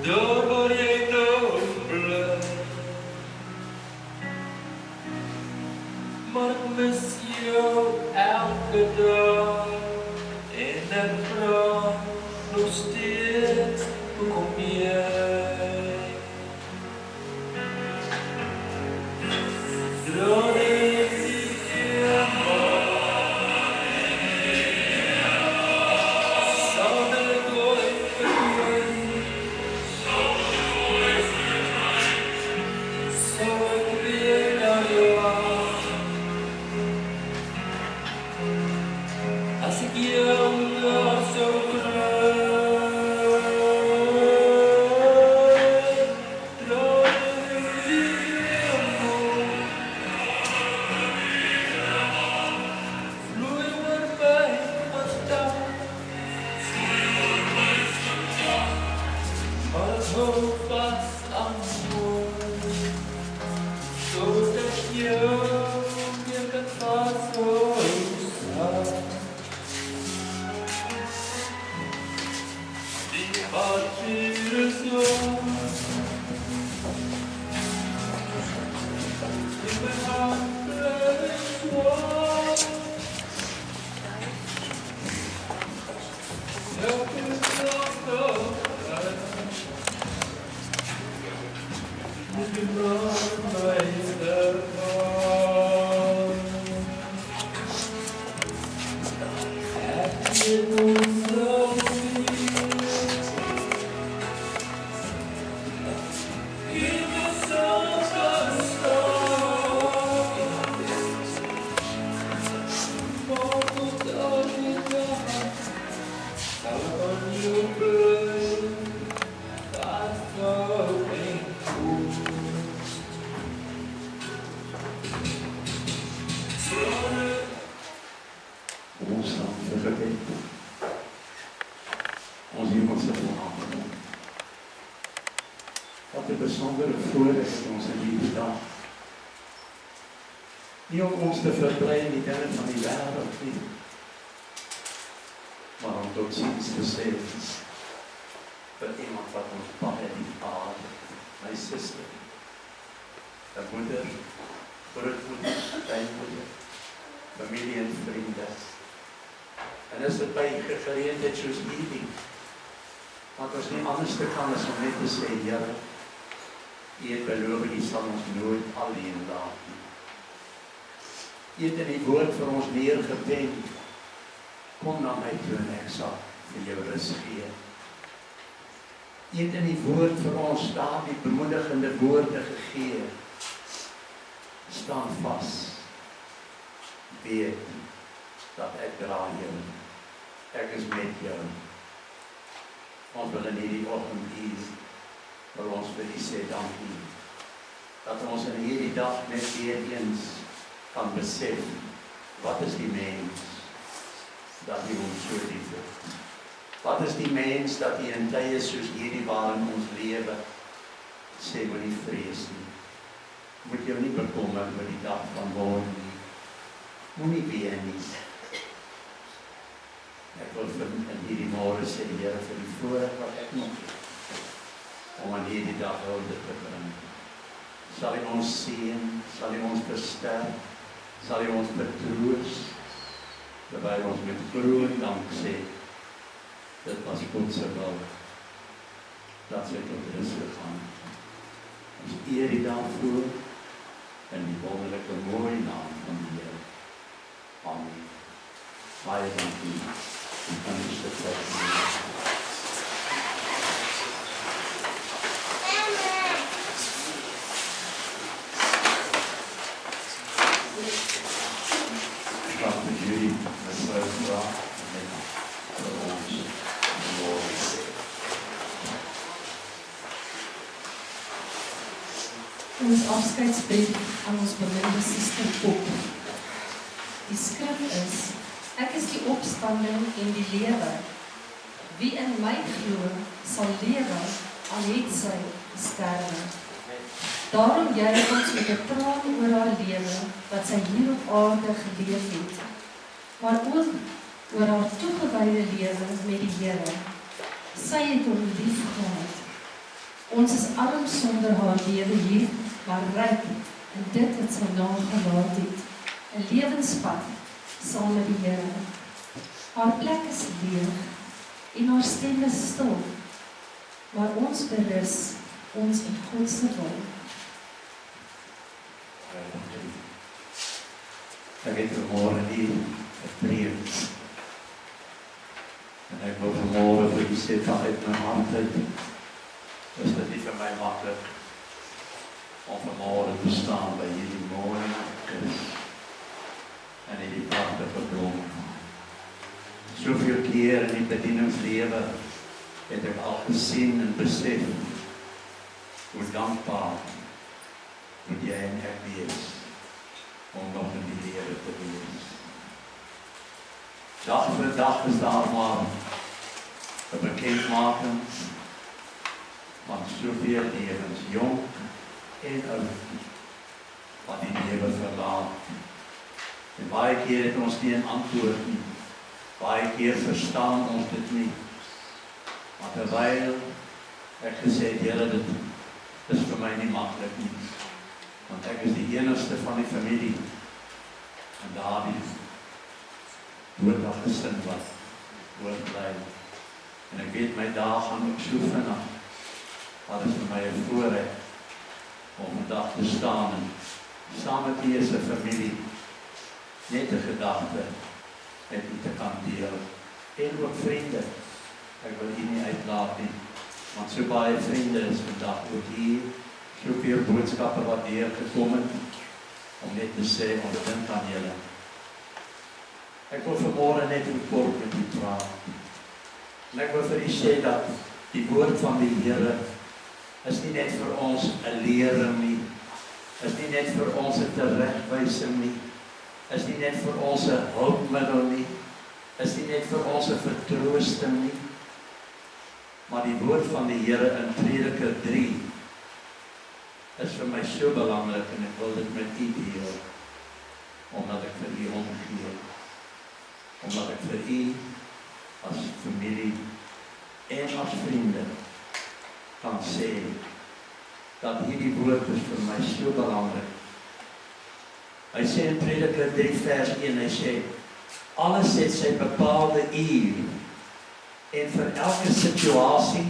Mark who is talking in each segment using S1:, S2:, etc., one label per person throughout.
S1: Daar waar jy nou bly, maar ek mis jou elke dag en ek vra nog steeds hoekom jy
S2: nie om ons te verblij in die dinge van die wêreld nie, maar om tot ziens te sê vir iemand wat ons baie lief het, my suster, 'n moeder, grootmoeder, kleinmoeder, familie en vriende. En is dit by geleentheid soos hierdie, want ons nie anders te kan as om net te sê, Here, U het beloof, U sal ons nooit alleen laat nie. U het in die woord vir ons neergepen, kom na my toe en ek sal vir jou rus gee. U het in die woord vir ons daardie bemoedigende woorde gegee. Staan vas, weet dat ek dra jou, ek is met jou. Ons wil in hierdie oggend hier, wil ons vir U sê dankie, dat ons in hierdie dag net weer eens kan besef, wat is die mens, dat U ons so lief het. Wat is die mens, dat U in tye soos hierdie waarin ons lewe, sê moenie vrees nie. Moet jou nie bekommer oor die dag van môre nie. Moenie ween nie. Ek wil in hierdie môre sê, Here, vir die voorreg wat ek nog het, om aan hierdie dag hulde te bring. Sal U ons seën, sal U ons versterk, sal U ons betroos, terwyl ons met groot dank sê, dit was God se wil, dat sy tot rus gegaan. Ons eer U daarvoor, in die wonderlike mooie naam van die Here. Amen. Baie dankie. U kan u sit plek.
S3: Ons afskeidsbrief aan ons beminde suster Pop. Die skrif is: Ek is die opstanding en die lewe. Wie in my glo, sal lewe, al het sy sterwe. Daarom juig ons met 'n traan oor haar lewe, wat sy hier op aarde geleef het, maar ook oor haar toegewyde lewe met die Here. Sy het hom liefgehad. Ons is arm sonder haar lewe hier, maar ryk in dit wat sy nagelaat het. 'n Lewenspad saam met die Here. Haar plek is leeg en haar stem is stil, maar ons berus ons in God se wil.
S2: Ek het vanmorgen hier gepreek. En ek wil vanmorgen vir die sê vanuit my hart uit, is dit nie vir my maklik om vanmorgen te staan by hierdie mooie kus en hierdie prachtige bloem. Soveel keer in die bedieningslewe het ek al gesien en besef hoe dankbaar moet jy en ek wees om nog in die lewe te wees. Dag vir dag is daar maar 'n bekendmaking van soveel lewens, jong en oud, wat die lewe verlaat. En baie keer het ons nie 'n antwoord nie. Baie keer verstaan ons dit nie. Maar terwyl ek gesê het, Here, dit is vir my nie maklik nie. Want ek is die enigste van die familie en daardie doodaggesin wat oorbly. En ek weet my dae gaan ook so vinnig. Maar dit is vir my 'n voorreg om vandag te staan en saam met u as 'n familie net 'n gedagte met u te kan deel. En ook vriende. Ek wil u nie uitlaat nie, want so baie vriende is vandag ook hier, soveel boodskappe wat deurgekom het, om net te sê, ons dink aan julle. Ek wil vanmorgen net kort met u praat. En ek wil vir u sê dat die woord van die Here is nie net vir ons 'n lering nie, is nie net vir ons 'n teregwysing nie, is nie net vir ons 'n hulpmiddel nie, is nie net vir ons 'n vertroosting nie, maar die woord van die Here in Prediker 3 is vir my so belangrik en ek wil dit met u deel, omdat ek vir u omgee, omdat ek vir u as familie en as vriende kan sê dat hierdie woord is vir my so belangrik. Hy sê in Prediker 3 vers 1, hy sê, alles het sy bepaalde uur en vir elke situasie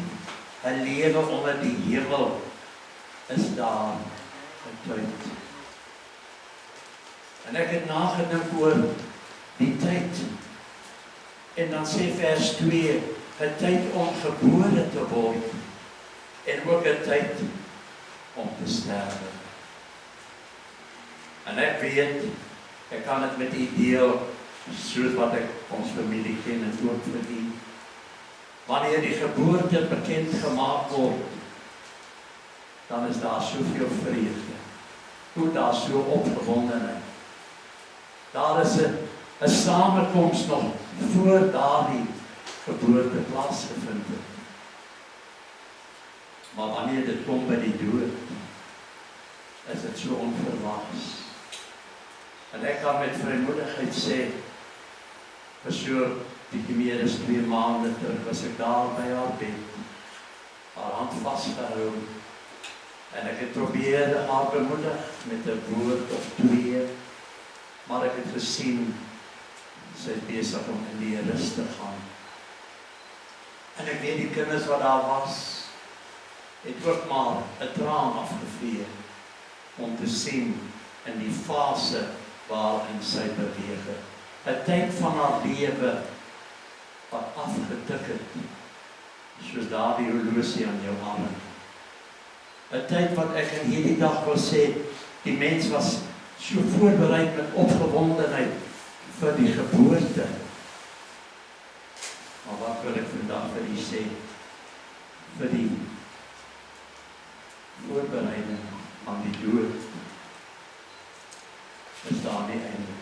S2: 'n lewe onder die hemel is daar 'n tyd. En ek het nagedink oor die tyd. En dan sê vers 2, 'n tyd om gebore te word en ook 'n tyd om te sterwe. En ek weet, ek kan dit met u deel, soos wat ek ons familie ken en ook vir u. Wanneer die geboorte bekend gemaak word, dan is daar soveel vreugde. Hoe daar so opgewondenheid. Daar is 'n samekoms nog voor daardie geboorte plaasgevind het. Maar wanneer dit kom by die dood, is dit so onverwags. En ek kan met vrymoedigheid sê, vir so bietjie meer as 2 maande terug was ek daar by haar bed, haar hand vasgehou, en ek het probeer haar bemoedig met 'n woord of 2, maar ek het gesien, sy is besig om in die rus te gaan. En ek weet die kinders wat daar was, het ook maar 'n traan afgevee, om te sien in die fase waarin sy beweeg het. 'n tyd van haar lewe wat afgetik het, soos daardie horlosie aan jou arm. 'n tyd wat ek in hierdie dag wil sê, die mens was so voorbereid met opgewondenheid vir die geboorte. Maar wat wil ek vandag vir u sê? Vir die voorbereiding aan die dood is daar nie eintlik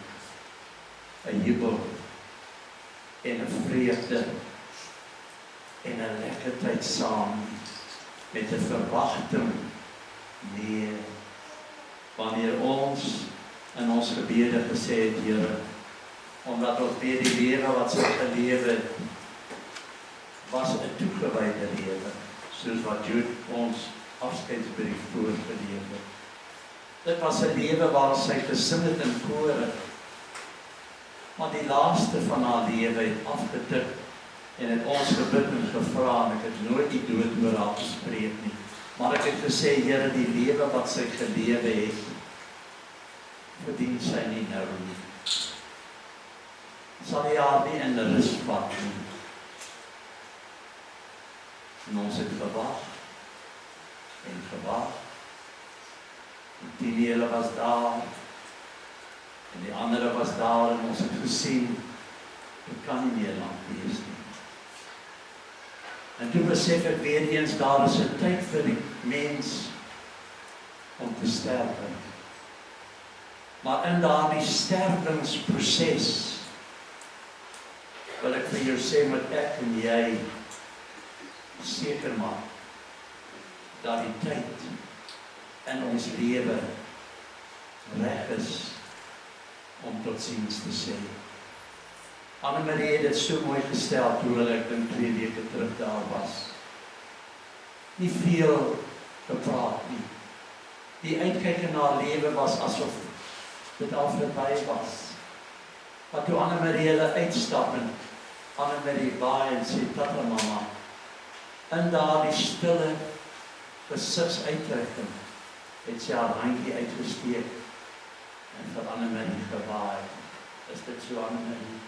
S2: 'n jubel en 'n vreugde en 'n lekker tyd saam met 'n verwagting. Nee, wanneer ons in ons gebede gesê het, Here, omdat ons weet die lewe wat sy gelewe het, was 'n toegewyde lewe, soos wat Jude ons afskeidsbrief voorgelees het. Dit was 'n lewe waar sy gesing het in kore, maar die laaste van haar lewe het afgetik en het ons gebid en gevra, en ek het nooit die dood oor haar gespreek nie. Maar ek het gesê, Here, die lewe wat sy gelewe het, verdien sy nie nou nie. Sal jy haar nie in rus vat nie. En ons het gewag en gewag. Die hele was daar en die ander was daar en ons het gesien, dit kan nie meer lang wees nie. En toe besef ek weer eens, daar is 'n tyd vir die mens om te sterwe. Maar in daardie sterwingsproses wil ek vir jou sê, moet ek en jy seker maak dat die tyd in ons lewe reg is om totsiens te sê. Annemarie het dit so mooi gestel toe hulle, ek dink 2 weke terug daar was. Nie veel gepraat nie. Die uitkyk na haar lewe was asof dit al verby was. Maar toe Annemarie hulle uitstap en Annemarie baie en sê, tata mama, in daardie stille gesigsuitdrukking het sy haar handjie uitgesteek en vir Annemarie gewaai. Is dit so, Annemarie?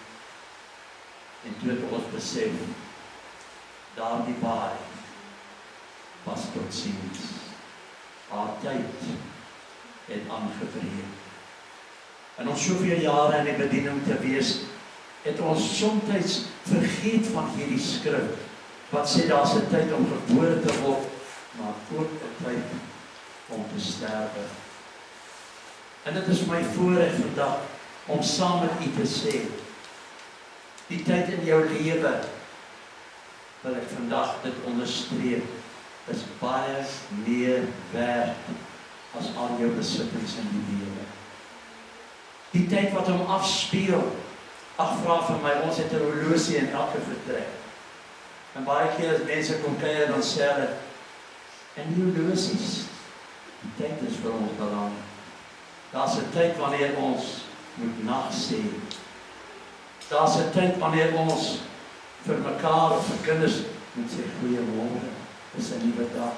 S2: En toe het ons besef, daardie baai was totsiens. Haar tyd het aangebreek. En ons soveel jare in die bediening te wees, het ons soms vergeet van hierdie skrif, wat sê daar's 'n tyd om gebore te word, maar ook 'n tyd om te sterwe. En dit is my voorreg vandag om saam met u te sê, die tyd in jou lewe, wil ek vandag dit onderstreep, is baie meer werd as al jou besittings in die lewe. Die tyd wat hom afspeel, ag, vra vir my, ons het 'n horlosie in elke vertrek. En baie keer as mense kom kuier, dan sê hulle, en die horlosies, die tyd is vir ons belangrik. Daar's 'n tyd wanneer ons moet nag sê. Daar's 'n tyd wanneer ons vir mekaar of vir kinders moet sê goeiemôre, dis 'n nuwe dag.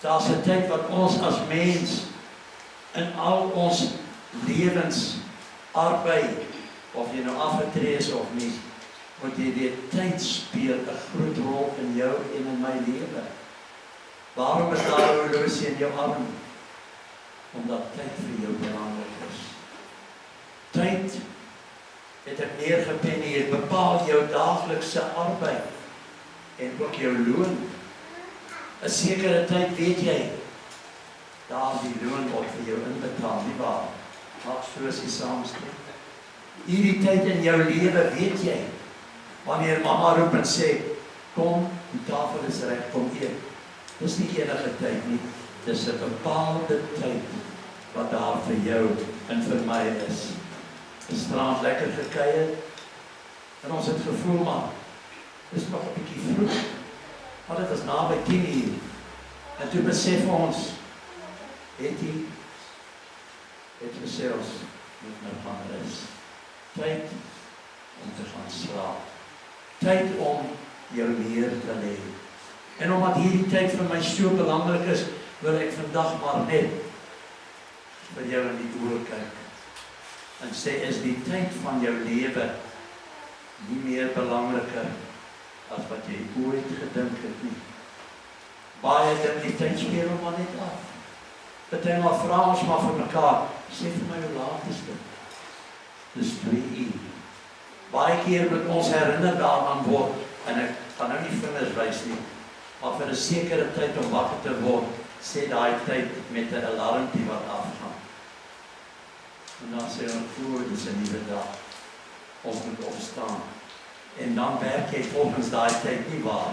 S2: Daar's 'n tyd wat ons as mens in al ons lewens arbei, of jy nou afgetree is of nie, moet jy weet, tyd speel 'n groot rol in jou en in my lewe. Waarom is daar 'n horlosie in jou arm? Omdat tyd vir jou belangrik is. Tyd, het ek neergepen hier, bepaal jou daaglikse arbeid en ook jou loon. 'n sekere tyd weet jy, daar die loon word vir jou inbetaal, nie waar? Maak soos jy saamstem. Hierdie tyd in jou lewe weet jy, wanneer mama roep en sê, kom, die tafel is reg, kom eet. Dis nie enige tyd nie, dis 'n bepaalde tyd wat daar vir jou en vir my is. Gisterand lekker gekuier en ons het gevoel, maar dis nog 'n bietjie vroeg, maar dit is naby 10:00. En toe besef ons, het gesê ons moet nou gaan rus. Tyd om te gaan slaap. Tyd om jou neer te lê. En omdat hierdie tyd vir my so belangrik is, wil ek vandag maar net vir jou in die oë kyk en sê, is die tyd van jou lewe nie meer belangriker as wat jy ooit gedink het nie? Baie dink die tyd speel hom maar net af. Partymal vra ons maar vir mekaar, sê vir my hoe laat is dit? Dis 2:00. Baie keer moet ons herinner daaraan word, en ek gaan nou nie vingers wys nie, maar vir 'n sekere tyd om wakker te word, sê daai tyd met 'n alarmpie wat afgaan. En dan sê ons, dis 'n nuwe dag. Ons moet opstaan. En dan werk jy volgens daai tyd, nie waar?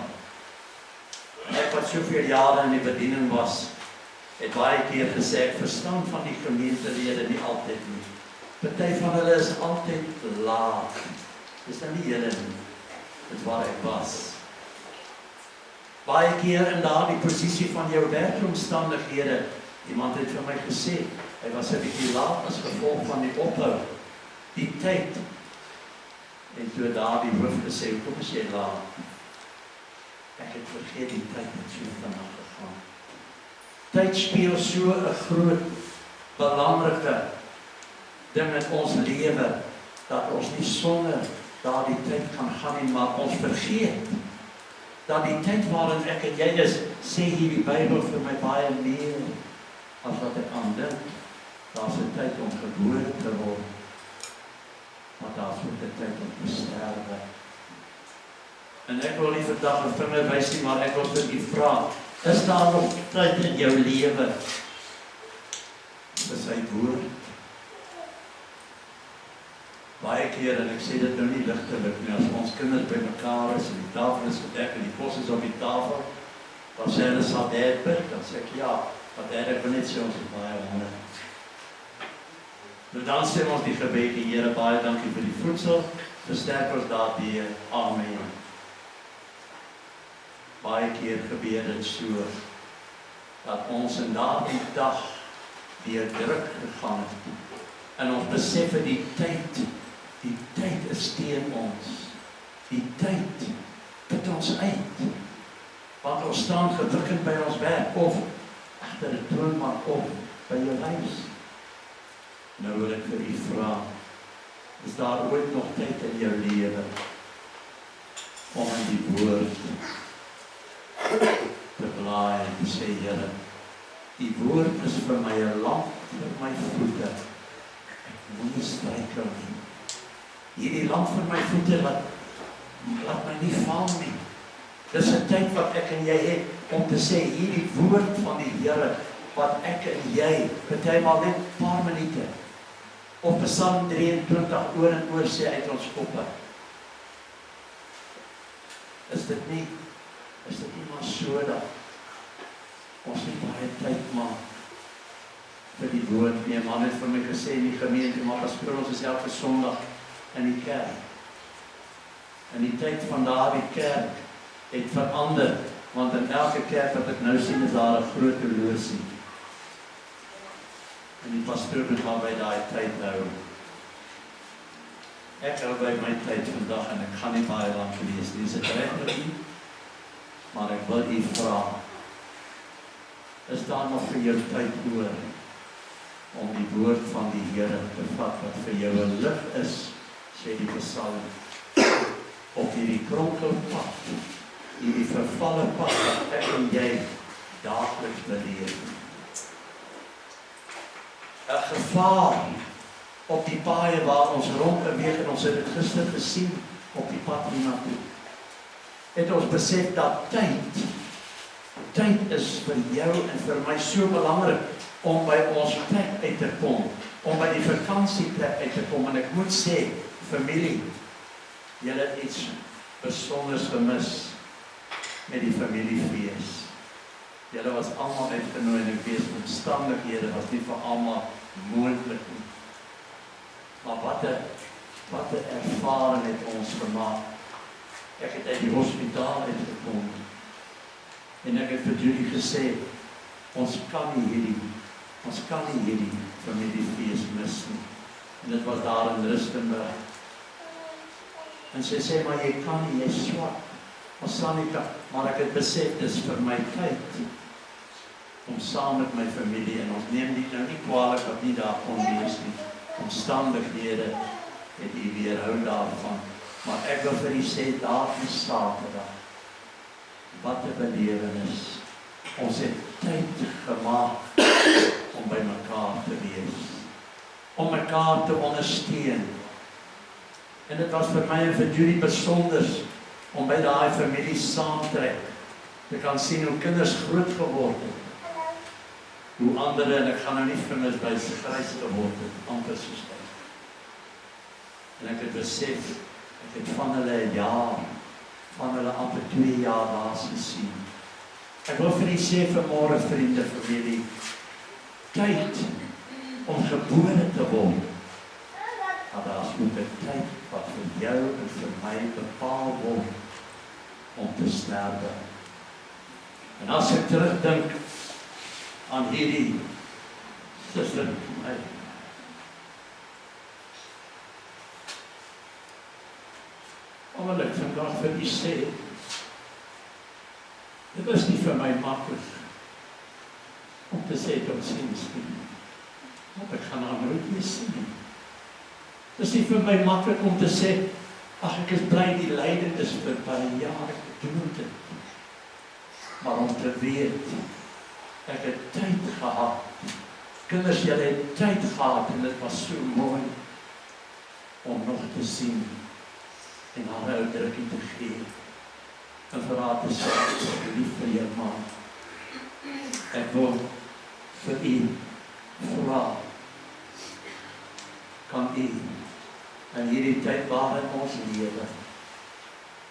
S2: Ek wat soveel jare in die bediening was, het baie keer gesê, ek verstaan van die gemeentelede nie altyd nie. Party van hulle is altyd laat. Dis nou nie julle nie. Dis waar ek was. Baie keer in daardie posisie van jou werkomstandighede, iemand het vir my gesê, hy was 'n bietjie laat as gevolg van die ophou, die tyd. En toe daardie hoof gesê, "Hoekom is jy laat?" Ek het vergeet die tyd het so vinnig gegaan. Tyd speel so 'n groot, belangrike ding in ons lewe, dat ons nie sonder daardie tyd kan gaan nie, maar ons vergeet dat die tyd waarin ek en jy is, sê hierdie Bybel vir my baie meer as wat ek aan dink. Daar's 'n tyd om gebore te word, maar daar's ook 'n tyd om te sterwe. En ek wil nie vandag 'n vinger wys nie, maar ek wil vir u vra, is daar nog tyd in jou lewe vir sy woord? Baie keer, en ek sê dit nou nie ligtelik nie, as ons kinders by mekaar is, en die tafel is gedek, en die kos is op die tafel, dan sê hulle, "Sal dad bid?" Dan sê ek, "Ja, wat dad, ek wil net sê ons is baie honger." Nou dan sê ons die gebedjie, Here, baie dankie vir die voedsel, versterk ons daardie, amen. Baie keer gebeur dit so, dat ons in daardie dag deur druk gegaan het, en ons besef die tyd is teen ons. Die tyd put ons uit. Want ons staan gedrukkend by ons werk, of agter 'n toonbank, of by jou huis. Nou wil ek vir u vra, is daar ooit nog tyd in jou lewe om in die woord te blaai en te sê, Here, die woord is vir my 'n lamp vir my voete. Ek moenie struikel nie. Hierdie lamp vir my voete laat my nie val nie. Dis 'n tyd wat ek en jy het om te sê, hierdie woord van die Here, wat ek en jy, partymal net 'n paar minute, op Psalm 23 oor en oor sê uit ons koppe. Is dit nie maar so dat ons nie baie tyd maak vir die woord nie? Man het vir my gesê in die gemeente, maar pastoor, ons is elke Sondag in die kerk. En die tyd van daardie kerk het verander, want in elke kerk wat ek nou sien, is daar 'n groot horlosie. En die pastoor moet maar by daai tyd hou. Ek hou by my tyd vandag en ek gaan nie baie lank lees nie. Is dit reg met u? Maar ek wil u vra, is daar nog vir jou tyd oor om die woord van die Here te vat wat vir jou 'n lig is, sê die Psalm, op hierdie kronkelpad, hierdie vervalle pad wat ek en jy daagliks beleef. 'n Gevaar op die paaie waar ons rondbeweeg, en ons het dit gister gesien op die pad hiernatoe. Het ons besef dat tyd is vir jou en vir my so belangrik om by ons plek uit te kom, om by die vakansieplek uit te kom. En ek moet sê, familie, julle het iets besonders gemis met die familiefees. Julle was almal uitgenooi en ek weet omstandighede was nie vir almal moontlik nie. Maar wat 'n ervaring het ons gemaak. Ek het uit die hospitaal uitgekom en ek het vir Julie gesê, ons kan nie hierdie familiefees mis nie. En dit was daar in Rustenburg. En sy sê, maar jy kan nie, jy is swak. Ons sal nie kan, maar ek het besef, dis vir my tyd om saam met my familie, en ons neem dit nou nie kwalijk wat nie daar kon wees nie. Omstandighede het u weerhou daarvan. Maar ek wil vir u sê, daardie Saterdag, wat 'n belewenis. Ons het tyd gemaak om by mekaar te wees, om mekaar te ondersteun. En dit was vir my en vir Julie besonders om by daai familie saamtrek, te kan sien hoe kinders groot geword het, hoe ander, en ek gaan nou nie vingers by se grys geword het, amper soos hy. En ek het besef, ek het van hulle 'n jaar, van hulle amper 2 jaar laas gesien. Ek wil vir u sê vanmôre, vriende, familie, tyd om gebore te word maar daar is ook 'n tyd wat vir jou en vir my bepaal word om te sterwe. En as ek terugdink aan hierdie suster vir my, wil ek vandag vir u sê, dit is nie vir my maklik om te sê tot ziens nie, want ek gaan haar nooit meer sien nie. Dit is nie vir my maklik om te sê, ag ek is bly die lyding is verby, ja ek doen dit. Maar om te weet, ek het tyd gehad, kinders, julle het tyd gehad en dit was so mooi om nog te sien en haar 'n uitdrukking te gee en vir haar te sê, ek is lief vir jou ma. Ek wil vir u vra, kan u in hierdie tyd waarin ons lewe,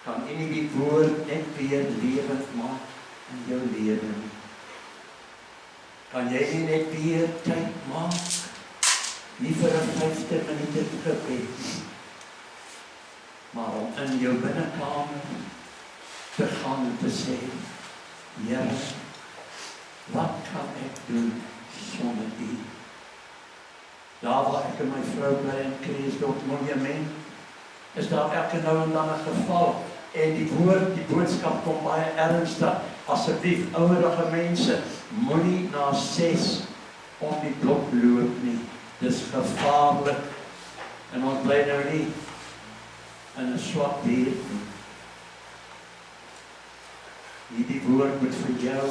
S2: kan u nie die woord net weer lewend maak in jou lewe nie? Kan jy nie net weer tyd maak, nie vir 'n 15 minute gebed nie, maar om in jou binnekamer te gaan en te sê, Here, wat kan ek doen sonder u? Daar waar ek en my vrou bly in Kreeusdorp Monument, is daar elke nou en dan 'n geval, en die boodskap kom baie ernstig. Asseblief, ouerige mense, moenie na 6 om die blok loop nie. Dis gevaarlik. En ons bly nou nie in 'n swart weer nie. Hierdie woord moet vir jou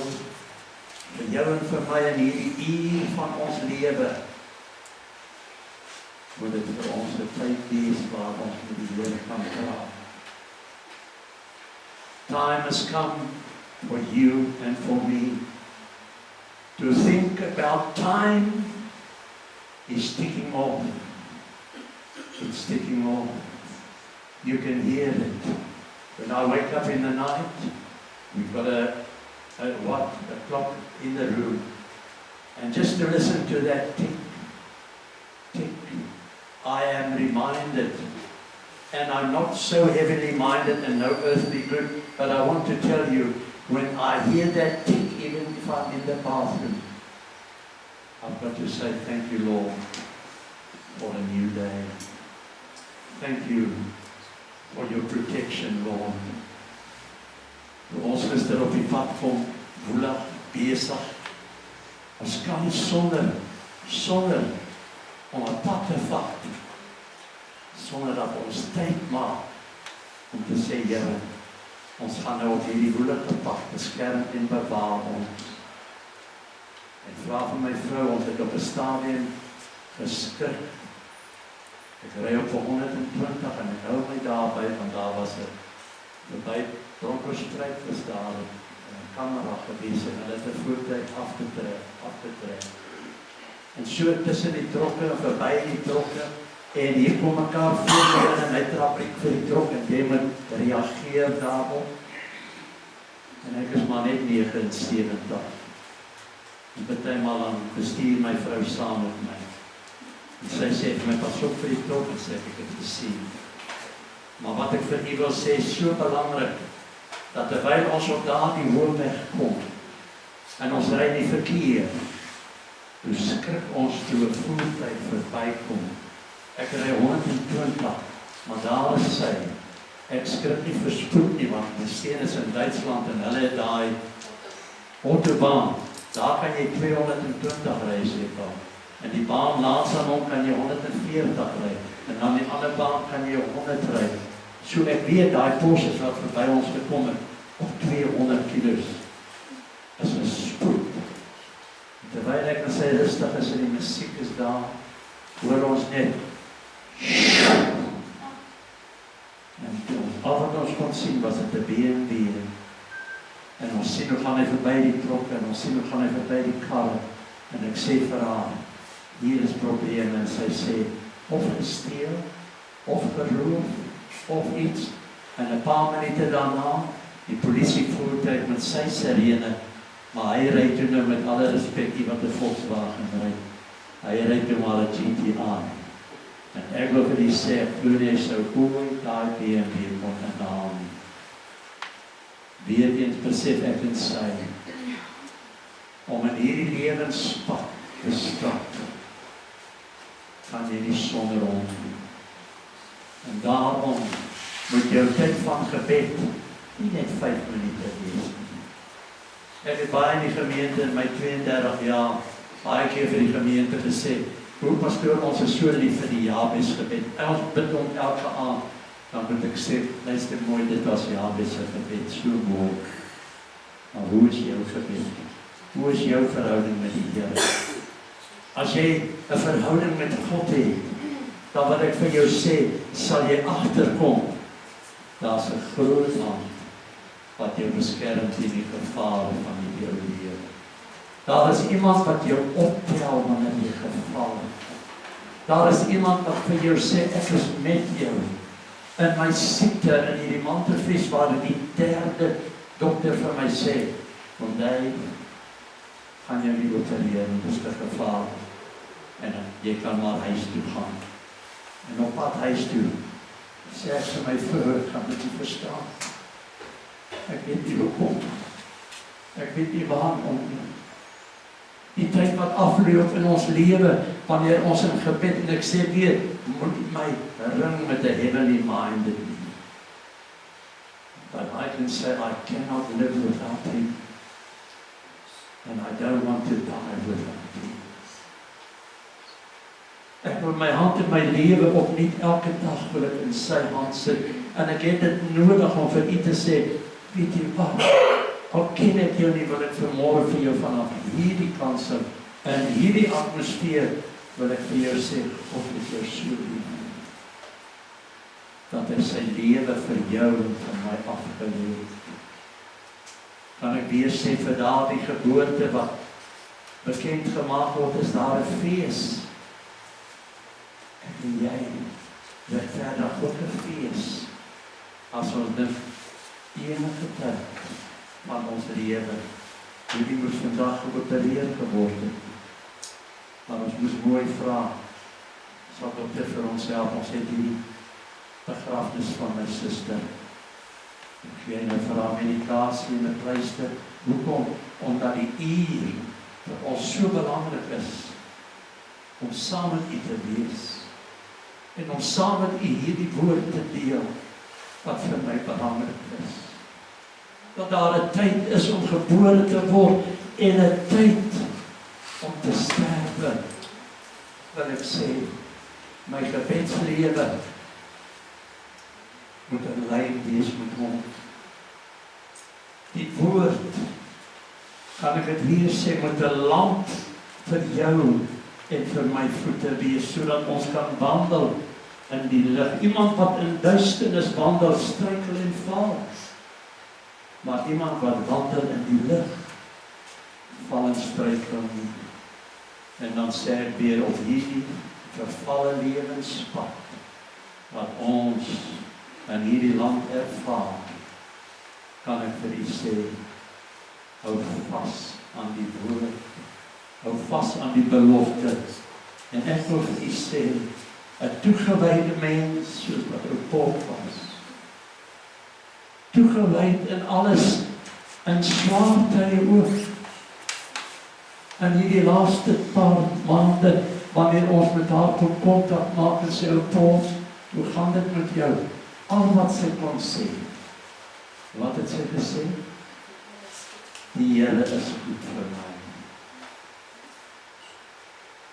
S2: en vir my in hierdie uur van ons lewe, moet dit vir ons 'n tyd wees waar ons met die Here kan praat. Time has come for you and for me to think about time is ticking off. It's ticking off. You can hear it. When I wake up in the night, we've got a clock in the room. And just to listen to that tick, tick, I am reminded, and I'm not so heavily minded and no earthly good, but I want to tell you, when I hear that tick, even if I'm in the bathroom, I've got to say, thank you, Lord, for a new day. Thank you for your protection, Lord. Ons gister op die pad kom, woelig, besig. Ons kan nie sonder om 'n pad te vat, sonder dat ons tyd maak om te sê, Here, ons gaan nou op hierdie woelige pad beskerm en bewaar ons. En vra vir my vrou, ons het op 'n stadium geskrik. Ek ry op 120 en ek hou my daarby, want daar was 'n verby Bronkhorststraat was daar 'n kamera gewees en hulle het 'n voertuig afgetrek. En so tussen die trokke en verby die trokke, en hier kom mekaar voor en hy trap ek vir die trok en jy moet reageer daarop. En ek is maar net 79. En partymal dan bestuur my vrou saam met my. En sy sê vir my, pas op vir die trok, en sê ek het gesien. Maar wat ek vir u wil sê, is so belangrik, dat terwyl ons op daardie hoofweg kom, en ons ry die verkeer, toe skrik ons toe 'n voertuig verbykom. Ek ry 120, maar daar is sy. Ek skrik nie vir spoed nie, want my steen is in Duitsland en hulle het daai autobaan. Daar kan jy 220 ry, sê ek al. En die baan langs aan hom kan jy 140 ry. En dan die ander baan kan jy 100 ry. So ek weet, daai Porsches wat verby ons gekom het, op 200 kilos. Is 'n spoed. Terwyl ek na sy rustig is en die musiek is daar, hoor ons net. En al wat ons kon sien was dit 'n BMW. En ons sien hoe gaan hy verby die trokke, en ons sien hoe gaan hy verby die karre. En ek sê vir haar, hier is probleme, en sy sê, of gesteel, of geroof, of iets. En 'n paar minute daarna, die polisievoertuig met sy sirene, maar hy ry toe nou met alle respek, wat 'n Volkswagen ry. Hy ry toe maar 'n GTI. En Ek wil vir die sê, glo jy sou ooit daai BMW kon inhaal nie. Weer eens besef ek en sy, om in hierdie lewenspad te stap, kan jy nie sonder hom doen. En daarom moet jou tyd van gebed nie net 5 minute wees nie. Ek het baie in die gemeente in my 32 jaar, baie keer vir die gemeente gesê, hoe pastoor, ons is so lief vir die Jabes gebed. En ons bid hom elke aand. Dan moet ek sê, luister mooi, dit was Jabes gebed, so mooi. Maar hoe is jou gebed? Hoe is jou verhouding met die Here? As jy 'n verhouding met God het, dan wil ek vir jou sê, sal jy agterkom, daar's 'n groot hand wat jou beskerm teen die gevare van die ou lewe. Daar is iemand wat jou optel wanneer jy geval het. Daar is iemand wat vir jou sê, ek is met jou. In my siekte, in hierdie mantelvlies waar die 3de dokter vir my sê, want hy gaan jou nie opereer, dit is te gevaarlik. En jy kan maar huis toe gaan. En op pad huis toe, sê ek vir my vrou, ek gaan dit nie verstaan. Ek weet nie hoekom. Ek weet nie waarom nie. Die tyd wat afloop in ons lewe, wanneer ons in gebed, en ek sê weer, moet my ring met 'n heavenly minded nie. But I can say, I cannot live without him. And I don't want to die without him. Ek wil my hand in my lewe opnuut elke dag wil ek in sy hand sit. En ek het dit nodig om vir u te sê, weet jy wat, al ken ek jou nie, wil ek vanmôre vir jou vanaf hierdie kant sit, in hierdie atmosfeer, wil ek vir jou sê, God is jou so lief, dat hy sy lewe vir jou en vir my afgelê het. Kan ek weer sê, vir daardie geboorte wat bekend gemaak word, is daar 'n fees. En jy, regverdig ook 'n fees, as ons dit enige tyd van ons lewe, hierdie moes vandag geopereer geword het. Maar ons moes mooi vra, sal dokter vir ons help, ons het die begrafnis van my suster. Ek gee nou vir haar medikasie en 'n pleister. Hoekom? Omdat die uur vir ons so belangrik is, om saam met u te wees, en om saam met u hierdie woord te deel, wat vir my belangrik is. Dat daar 'n tyd is om gebore te word, en 'n tyd om te sterwe. Wil ek sê, my gebedslewe moet 'n lyn wees met hom. Die woord, kan ek dit weer sê, moet 'n lamp vir jou en vir my voete wees, sodat ons kan wandel in die lig. Iemand wat in duisternis wandel, struikel en val. Maar iemand wat wandel in die lig, val en struikel nie. En dan sê ek weer, op hierdie vervalle lewenspad, wat ons in hierdie land ervaar, kan ek vir u sê, hou vas aan die woord, hou vas aan die belofte. En ek wil vir u sê, 'n toegewyde mens, soos wat ou Paul was, toegewyd in alles, in swaar tye ook. In hierdie laaste paar maande, wanneer ons met haar kon kontak maak en sê, ou Paul, hoe gaan dit met jou? Al wat sy kon sê. Wat het sy gesê? Die Here is goed vir my.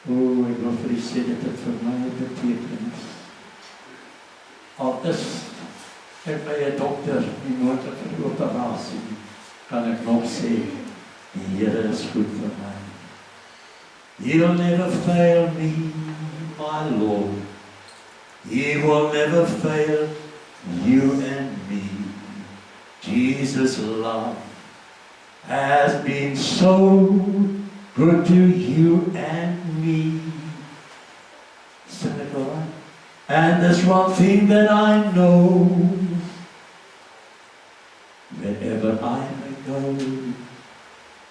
S2: O, ek wil vir u sê, dit het vir my 'n betekenis. Al is ek by 'n dokter nie nodig vir die operasie, kan ek nog sê, die Here is goed vir my. He'll never fail me, my Lord. He will never fail you and me. Jesus' love has been so good to you and me. Sing it all. And there's one thing that I know, wherever I may go,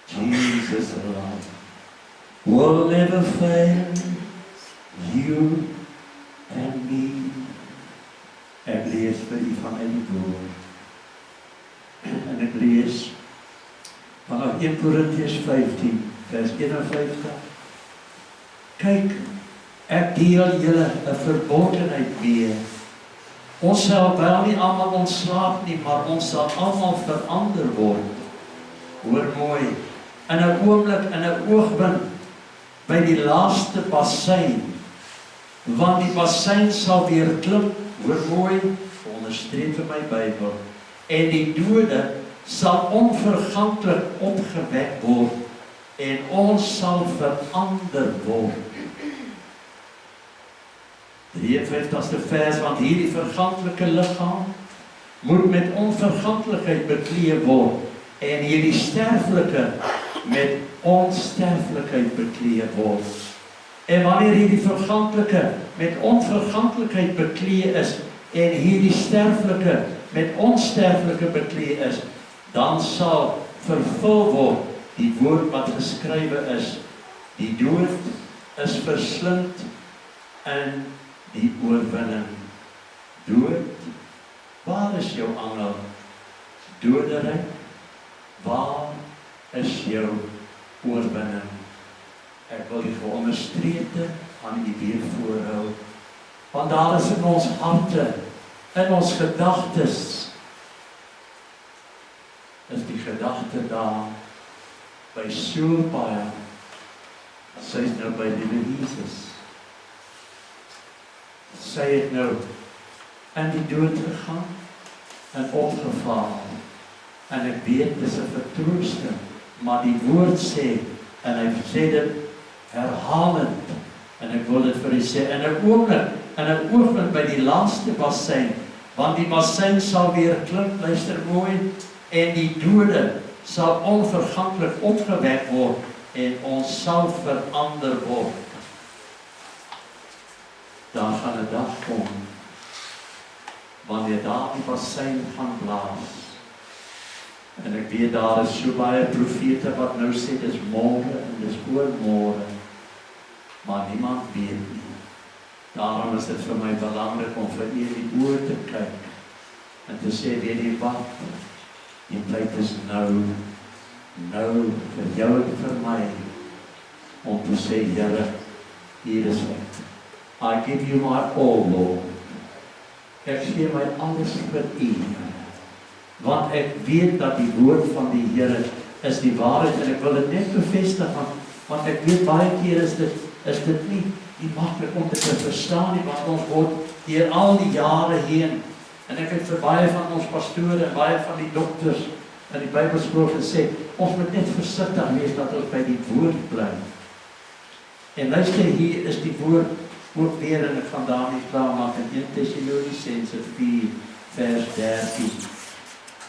S2: Jesus' love will never fail you and me.
S4: lees vir u vanuit die woord. En ek lees vanaf 1 Korintiërs 15, vers 51. Kyk, ek deel julle 'n verbondenheid mee. Ons sal wel nie almal ontslaap nie, maar ons sal almal verander word. Hoor mooi, in 'n oomblik, in 'n oogwink, by die laaste bassein, want die bassein sal weer klink, hoor mooi, onderstreep vir my Bybel, en die dode sal onverganklik opgewek word, en ons sal verander word. 53ste vers, want hierdie verganklike liggaam moet met onverganklikheid bekleed word, en hierdie sterflike met onsterflikheid bekleed word. En wanneer hierdie verganklike met onverganklikheid bekleed is, en hierdie sterflike met onsterflike bekleed is, dan sal vervul word die woord wat geskrywe is, die dood is verslind in die oorwinning. Dood, waar is jou angel? Doderyk, waar is jou oorwinning? Ek wil die geonderstreepte aan u weer voorhou, want daar is in ons harte, in ons gedagtes, is die gedagte daar, by Soelpaai, sy is nou by die Jesus. Sy het nou in die dood gegaan, en opgevaar, en ek weet, dis 'n vertroosting, maar die woord sê, en hy sê dit herhalend, en ek wil dit vir u sê, in 'n oomblik by die laaste bassein, want die bassein sal weer klink, luister mooi, en die dode sal onverganklik opgewek word, en ons sal verander word. Daar gaan 'n dag kom, wanneer daar die bassein gaan blaas. En ek weet daar is so baie profete wat nou sê, dis môre en dis oormôre, maar niemand weet nie. Daarom is dit vir my belangrik om vir u die oë te kyk, en te sê, weet jy wat, die tyd is nou vir jou en vir my, om te sê, Here, hier is ek. I give you my all, Lord. Ek gee my alles vir u, want ek weet dat die woord van die Here is die waarheid, en ek wil dit net bevestig, want ek weet baie keer is dit nie maklik om dit te verstaan nie, want ons word deur al die jare heen, en ek het vir baie van ons pastore en baie van die dokters in die Bybelsprook gesê, ons moet net versigtig wees dat ons by die woord bly. En luister, hier is die woord ook weer, en ek gaan daar nie klaar maak, in 1 Tessalonisense 4 vers 13.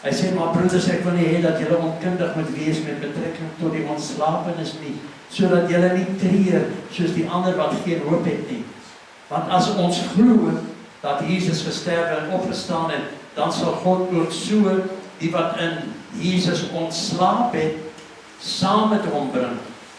S4: Hy sê, maar broeders, ek wil nie hê dat julle onkundig moet wees met betrekking tot die ontslapenis nie, sodat julle nie treur soos die ander wat geen hoop het nie. Want as ons glo dat Jesus gesterf en opgestaan het, dan sal God ook so die wat in Jesus ontslaap het, saam met hom bring.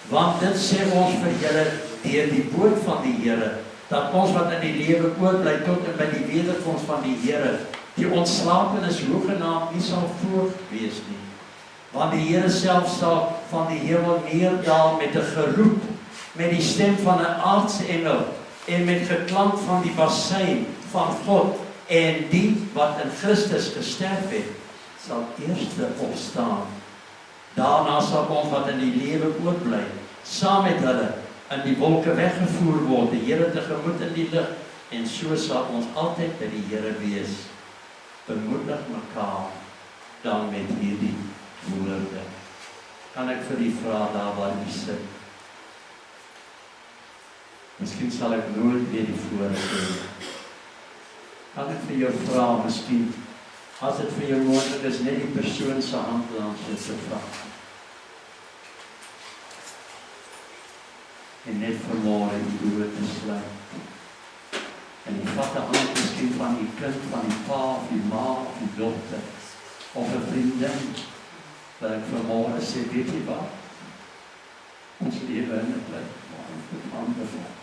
S4: Want dit sê ons vir julle deur die woord van die Here, dat ons wat in die lewe oorbly tot en by die wederkoms van die Here, die ontslapenis hoegenaamd nie sal voort wees nie. Want die Here self sal van die hemel neerdaal met 'n geroep, met die stem van 'n aardse engel, en met geklank van die bassein van God, en die wat in Christus gesterf het, sal eerste opstaan. Daarna sal ons wat in die lewe oorbly, saam met hulle in die wolke weggevoer word, die Here tegemoet in die lig, en so sal ons altyd by die Here wees. Bemoedig mekaar dan met hierdie woorde. Kan ek vir u vra daar waar u sit? Miskien sal ek nooit weer die voorreg hê. Kan ek vir jou vra, miskien, as dit vir jou moontlik is, net die persoon se hand langs jou te vat. En net vanmôre die oë te sluit. En die vat 'n hand miskien van die kind, van die pa, of die ma, of die dogter, of 'n vriendin, dat ek vanmôre sê, weet jy wat? Ons lewe in 'n plek waar ons met hande vat.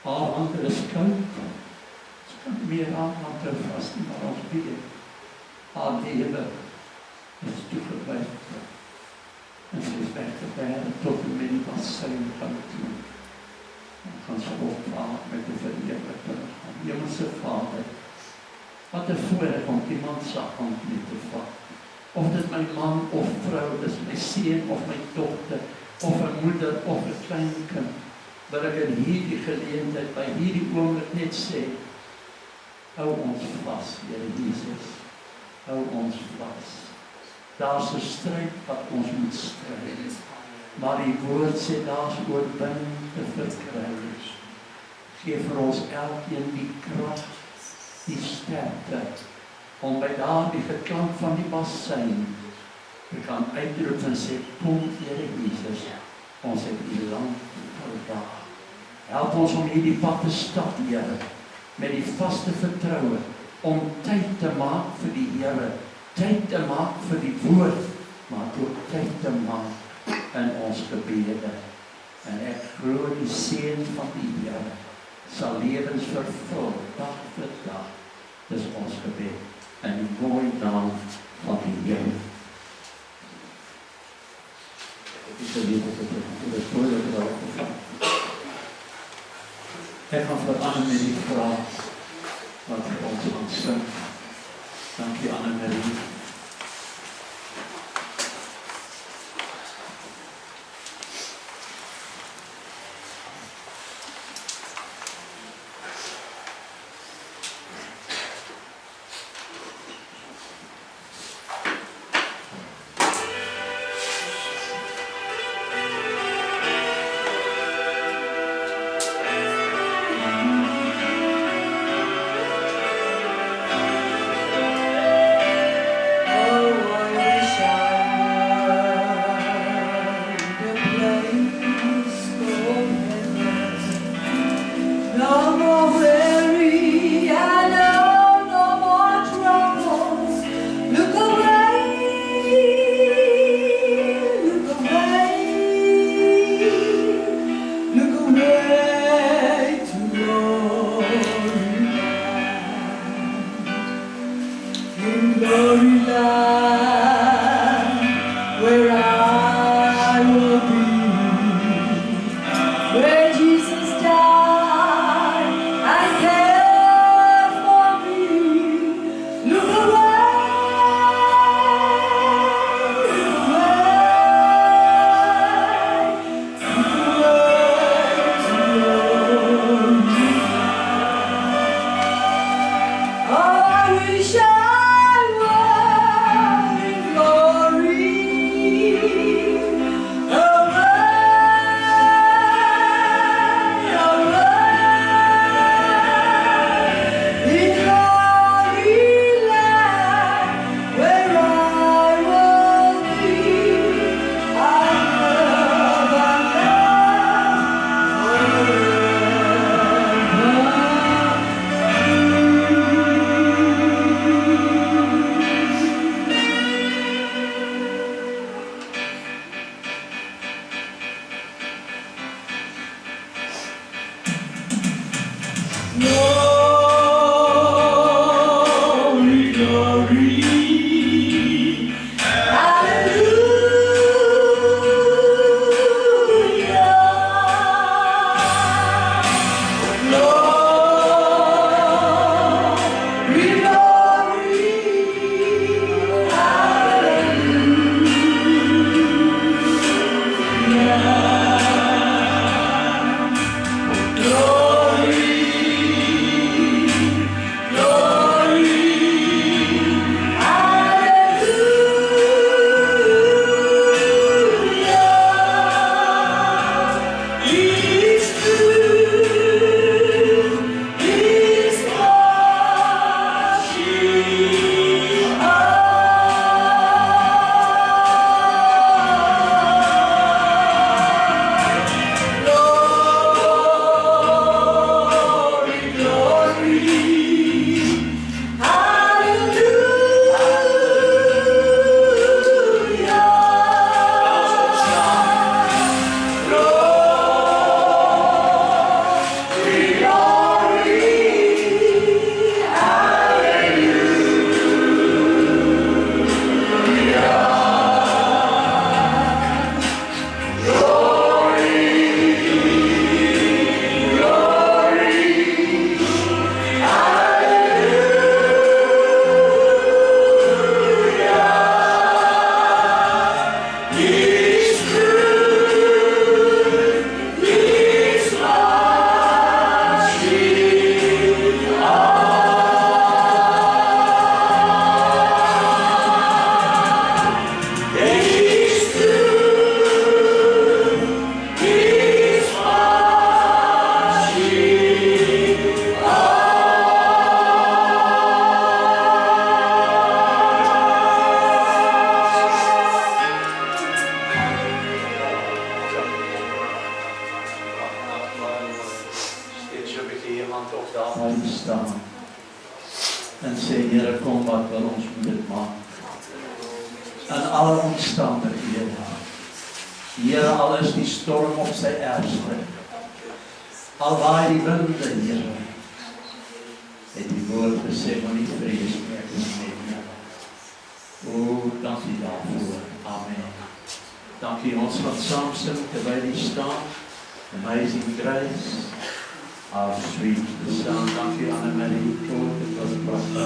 S4: Haar hande is koud, meer aan te vast nie, maar ons weet, haar lewe is toegewyk. En sy is weggeberg tot met die bassein gaan toe. En gaan sy opvaar met die verheerlijke teruggaan. Hemelse Vader, wat 'n voorreg om iemand se hand mee te vat. Of dit my man of vrou is, my seun of my dogter, of 'n moeder of 'n kleinkind, wil ek in hierdie geleentheid, by hierdie oomblik net sê, hou ons vas, Here Jesus, hou ons vas. Daar's 'n stryd wat ons moet stry, maar die woord sê daar's oorwinning te verkry. Gee vir ons elkeen die krag, die sterkte, om by daardie geklank van die bassein te kan uitroep en sê, kom Here Jesus, ons het U lank verwag. Help ons om hierdie pad te stap, Here, met die vaste vertroue, om tyd te maak vir die Here, tyd te maak vir die woord, maar ook tyd te maak in ons gebede. En ek glo die seën van die Here sal lewens vervul, dag vir dag. Dis ons gebed in die mooie naam van die Here. Ek gaan vir Anne-Marie vra wat vir ons ontsing. Dankie Anne-Marie.
S5: Glory.
S2: jy iemand op daar.
S4: waar jy staan. En sê, Here, kom wat wil ons moet dit maak. In alle omstandighede. Here, al is die storm op sy ergste. Al waai die winde, Here. Het die woord gesê, maar nie vrees nie, ek is met jou. O, dankie daarvoor. Amen. Dankie, ons wat saam sing, terwyl jy staan. Amazing Grace. How sweet the sound. Dankie, Anne-Marie. O, dit was prachtig.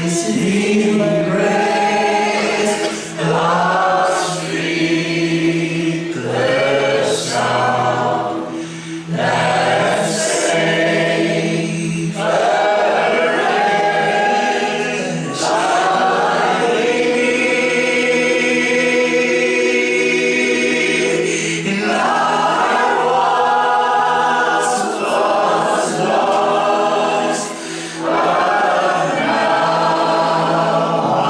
S1: Amazing grace, how sweet the sound that saved a wretch like me. And I was lost, but now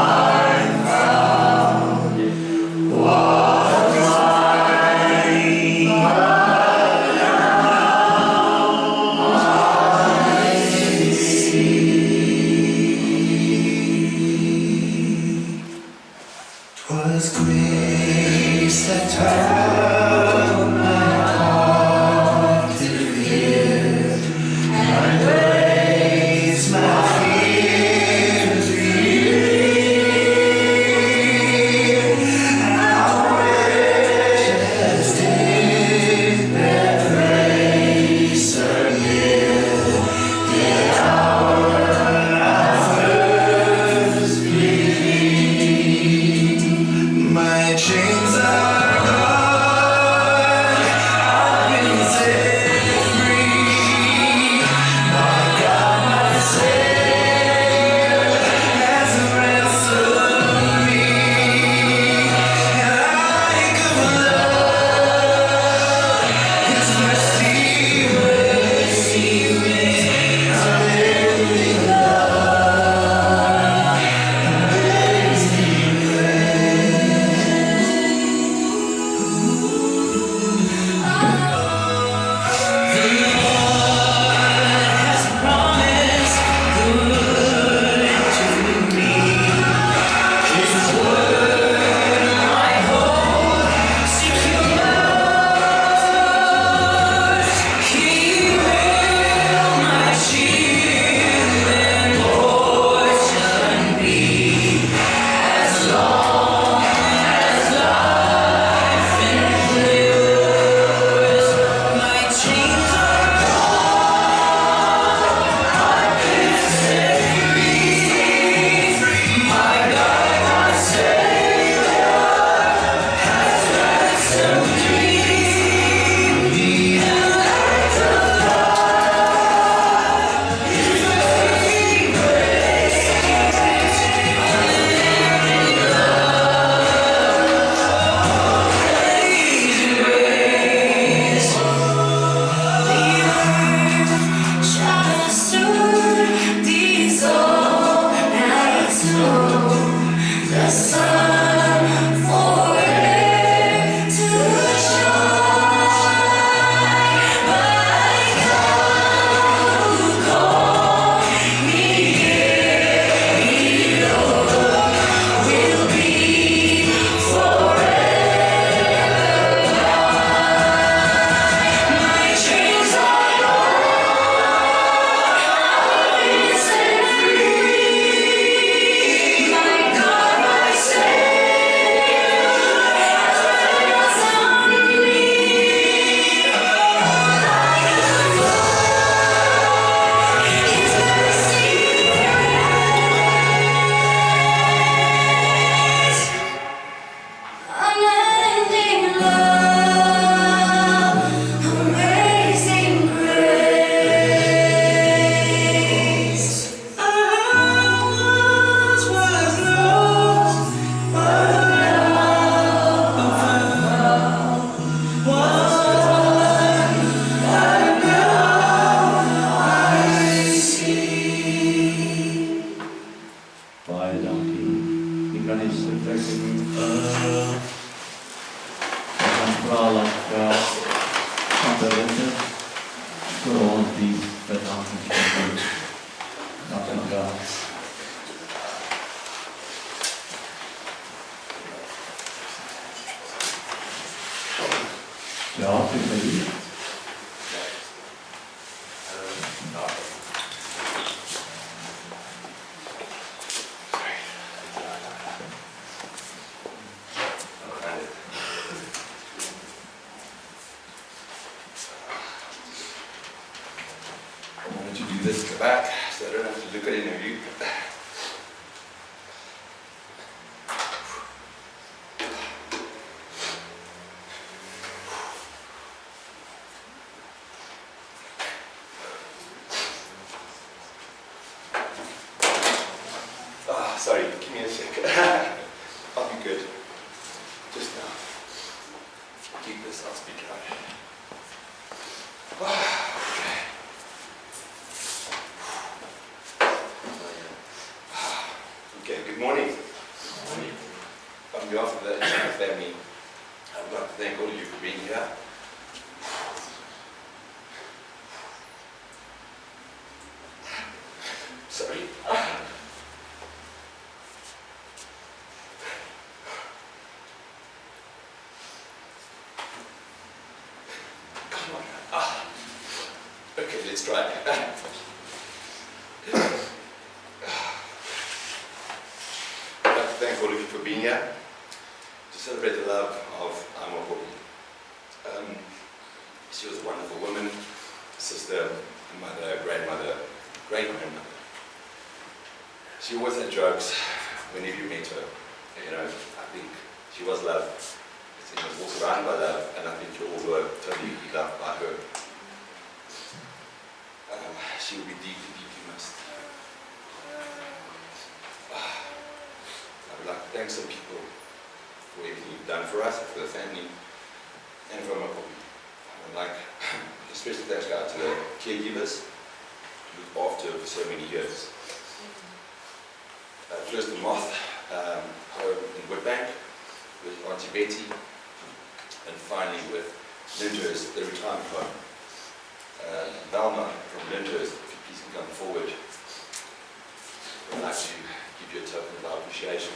S4: vir ons die bedankingsgebed. Dankie. Ja, Marie.
S1: I wanted to do this at the back so I don't have to look at any of you. Sorry, give me a sec. I'll be good. Just now. Keep this, I'll speak out. Okay, good morning. On behalf of the entire family, I would like to thank all of you for being here. Sorry. Okay, let's try. I'd like to thank all of you for being here to celebrate the love of Alma Poppy. She was a wonderful woman, sister, mother, grandmother, great-grandmother. She always had jokes whenever you met her. You know, I think she was loved. She was walked around by love, and I think you all were totally loved by her. She will be deeply, deeply missed. I would like to thank some people for everything you've done for us, for the family, and for my Poppy. I would like a special thanks out to the caregivers who looked after her for so many years. First the Moth home in Woodbank with Auntie Betty, and finally with Lyndhurst, the retirement home. Velma from Lyndhurst, if you please can come forward. I'd like to give you a token of our appreciation.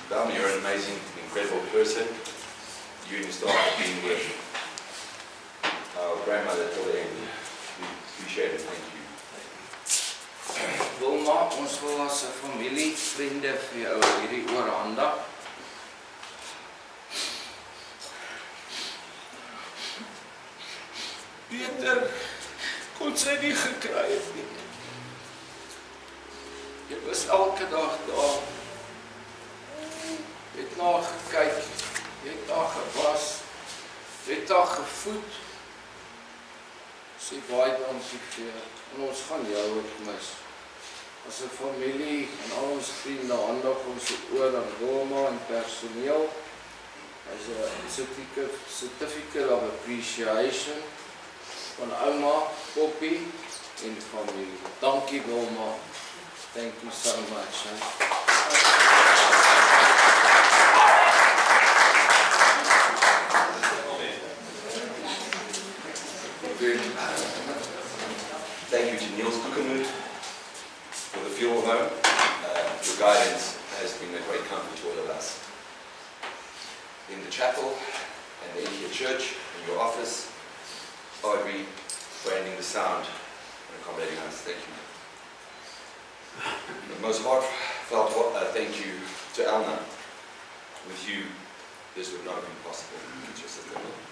S1: Velma, you're an amazing, incredible person. You and your staff have been with our grandmother till the end. We appreciate it, thank you.
S5: Wilma, ons wil as 'n familie, vriende vir jou hierdie oorhandig. Peter kon sy nie gekry het nie. Jy was elke dag daar. Jy het na gekyk, jy het na gewas, jy het na gevoed. Sy baie dankie vir jou, en ons gaan jou ook mis. As 'n familie en al ons vriende handig ons oor aan Wilma en personeel as 'n certificate of appreciation van ouma, Poppy en familie. Dankie Wilma. Thank you so much.
S1: Thank you to Niels Koekemoed for the funeral home. Your guidance has been a great comfort to all of us. In the chapel and the India Church, in your office, Audrey, branding the sound and accommodating us. Thank you. The most heartfelt thank you to Alna. With you, this would not have been possible.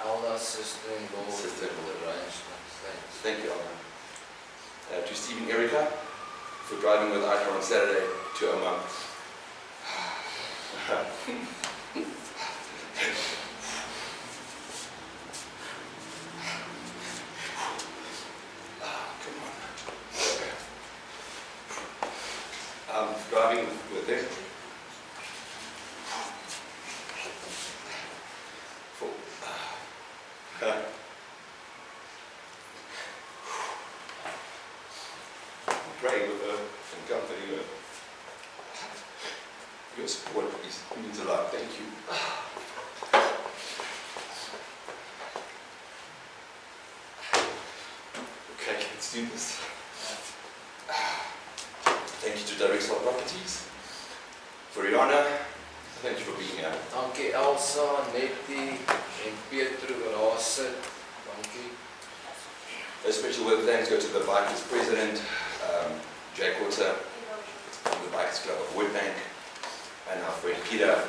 S5: Alna's sister-in-law
S1: Sister.
S5: for the arrangements. Thanks.
S1: Thank you, Alna. To Steve and Erica for driving with Ita on Saturday to Oma. Driving with them. Praying with her and comforting her. Your support means a lot. Thank you. Let's do this. Thank you to Direct Star Properties. For your honor, thank you for being here.
S5: Dankie Elsa, Nettie en Pietro wat daar sit. Dankie.
S1: A special word of thanks go to the Bikers President, Jay Cotter, the Bikers Club of Woodbank, and our friend Kira.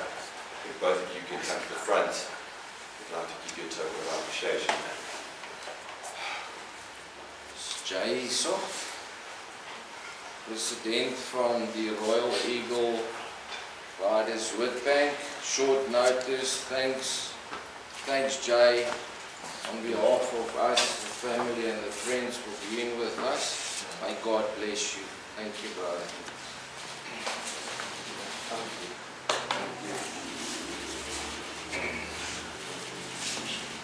S1: If both of you can come to the front, we'd like to give you a token of appreciation.
S5: Jay hierso. President van die Royal Eagle Riders Woodbank. Short notice, thanks Jay. On behalf of us, the family and the friends for being with us, may God bless you. Thank you, brother. Thank you.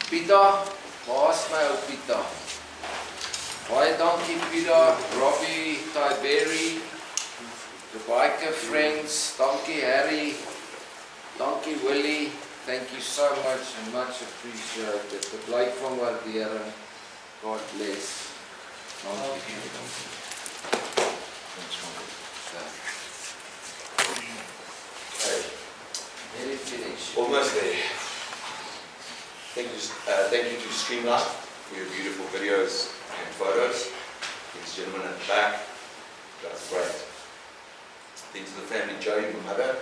S5: Pieter, waar's my ou Pieter? Baie dankie Pieter, Robbie, Tiberi, the biker friends, dankie Harry, dankie Willie. Thank you so much and much appreciated. The blyk van waardering. God bless. Dankie.
S1: Okay,
S5: Very finished.
S1: almost there. Thank you to Streamline for your beautiful videos and photos. These gentlemen at the back, that's great. Thanks to the family, Joey, my mother.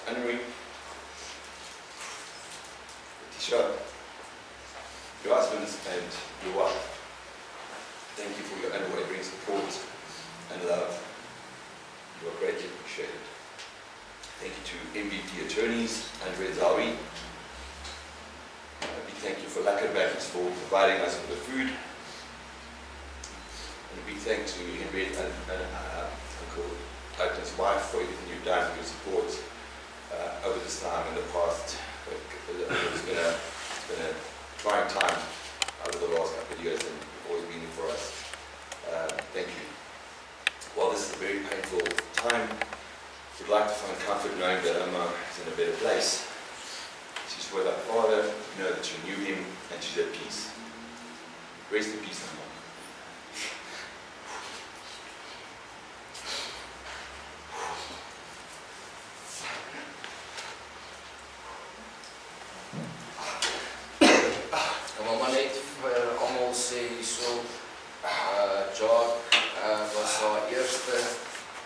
S1: Henry, Tisha, your husbands and your wife, thank you for your unwavering support and love. You are greatly appreciated. Thank you to MVP attorneys and Redzawi. A big thank you for Lekker Backers for providing us with the food. And a big thank to Henriette and Uncle Oakland's wife for everything you've done, for your support over this time in the past. It's been a trying time over the last couple of years, and you've always been there for us. Thank you. While this is a very painful time, we'd like to find comfort knowing that Emma is in a better place. She's with her father, you know that you knew him, and she's at peace. Rest in peace, Emma.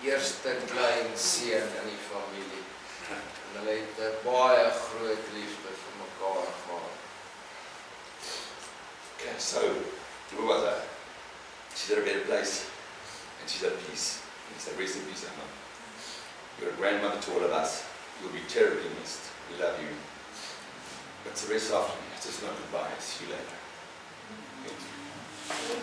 S5: Eerste klein seun in die familie. En hulle het 'n baie groot liefde vir mekaar gehad.
S1: Okay, so, who was that? She's at a better place, and she's at peace. And it's a rest in peace, Emma. You're a grandmother to all of us. You'll be terribly missed. We love you. But to rest after me, it's just not goodbye. See you later. Thank you.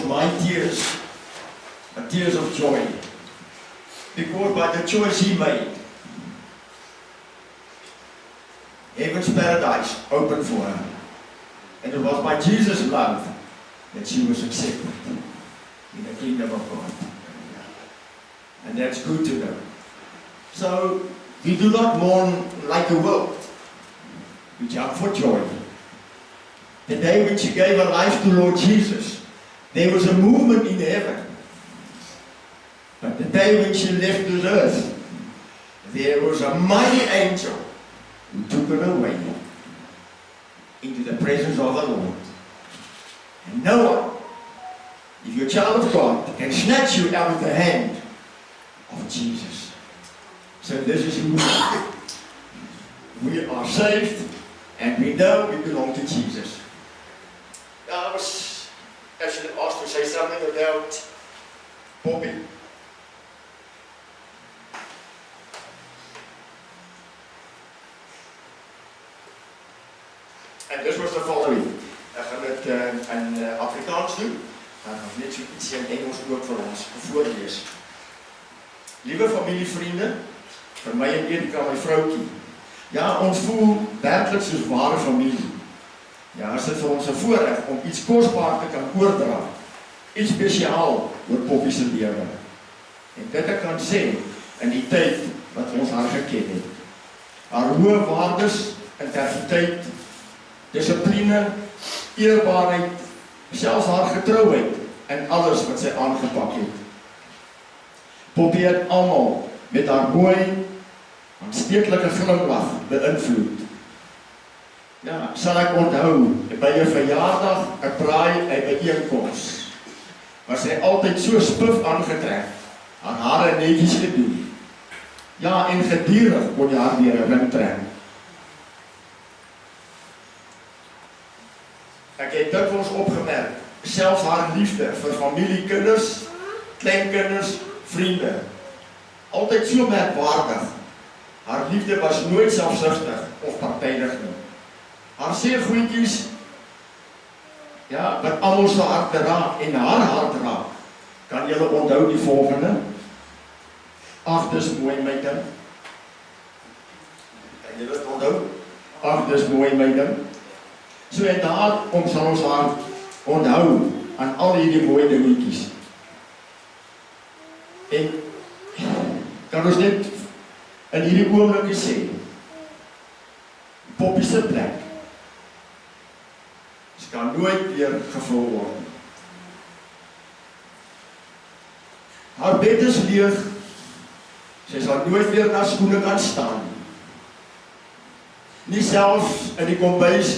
S6: My tears are tears of joy, because by the choice he made, heaven's paradise opened for her, and it was by Jesus' love that she was accepted in the kingdom of God, and that's good to know. So we do not mourn like the world, we jump for joy. The day when she gave her life to Lord Jesus, there was a movement in heaven. But the day when she left this earth, there was a mighty angel who took her away into the presence of the Lord. And no one, if you're a child of God, can snatch you out of the hand Jesus. So this is who we are. We are saved, and we know we belong to Jesus. I was actually asked to say something about Poppy. En dit was de following. Ik ga het in Afrikaans doen. En dan net so ietsie in Engels ook vir ons voorlees. Liewe familievriende, vir my en Erika, my vroukie. Ja, ons voel werklik soos ware familie. Ja, is dit vir ons 'n voorreg om iets kosbaar te kan oordra. Iets spesiaal oor Poppy se lewe. En dit ek kan sê in die tyd wat ons haar geken het. Haar hoë waardes, integriteit, dissipline, eerbaarheid, selfs haar getrouheid en alles wat sy aangepak het. Poppy het almal met haar mooi, aansteeklike glimlag beïnvloed. Ja, sal ek onthou, by 'n verjaardag, 'n braai, 'n byeenkoms, was sy altyd so spuf aangetrek, haar hare netjies gedoen. Ja, en gedurig kon jy haar weer 'n ring trek. Ek het dikwels opgemerk, selfs haar liefde vir familie, kinders, kleinkinders, vriende, altyd so merkwaardig. Haar liefde was nooit selfsugtig of partydig nie. Haar sê goedjies, ja, wat almal se hart raak en haar hart raak, kan julle onthou die volgende. Ag, dis mooi my ding. Kan julle dit onthou? Ag, dis mooi my ding. So en daarom sal ons haar onthou aan al hierdie mooi dingetjies. En kan ons net in hierdie oomblikke sê, Poppy se plek kan nooit weer gevul word. Haar bed is leeg, sy sal nooit weer na skoene kan staan. Nie selfs in die kombuis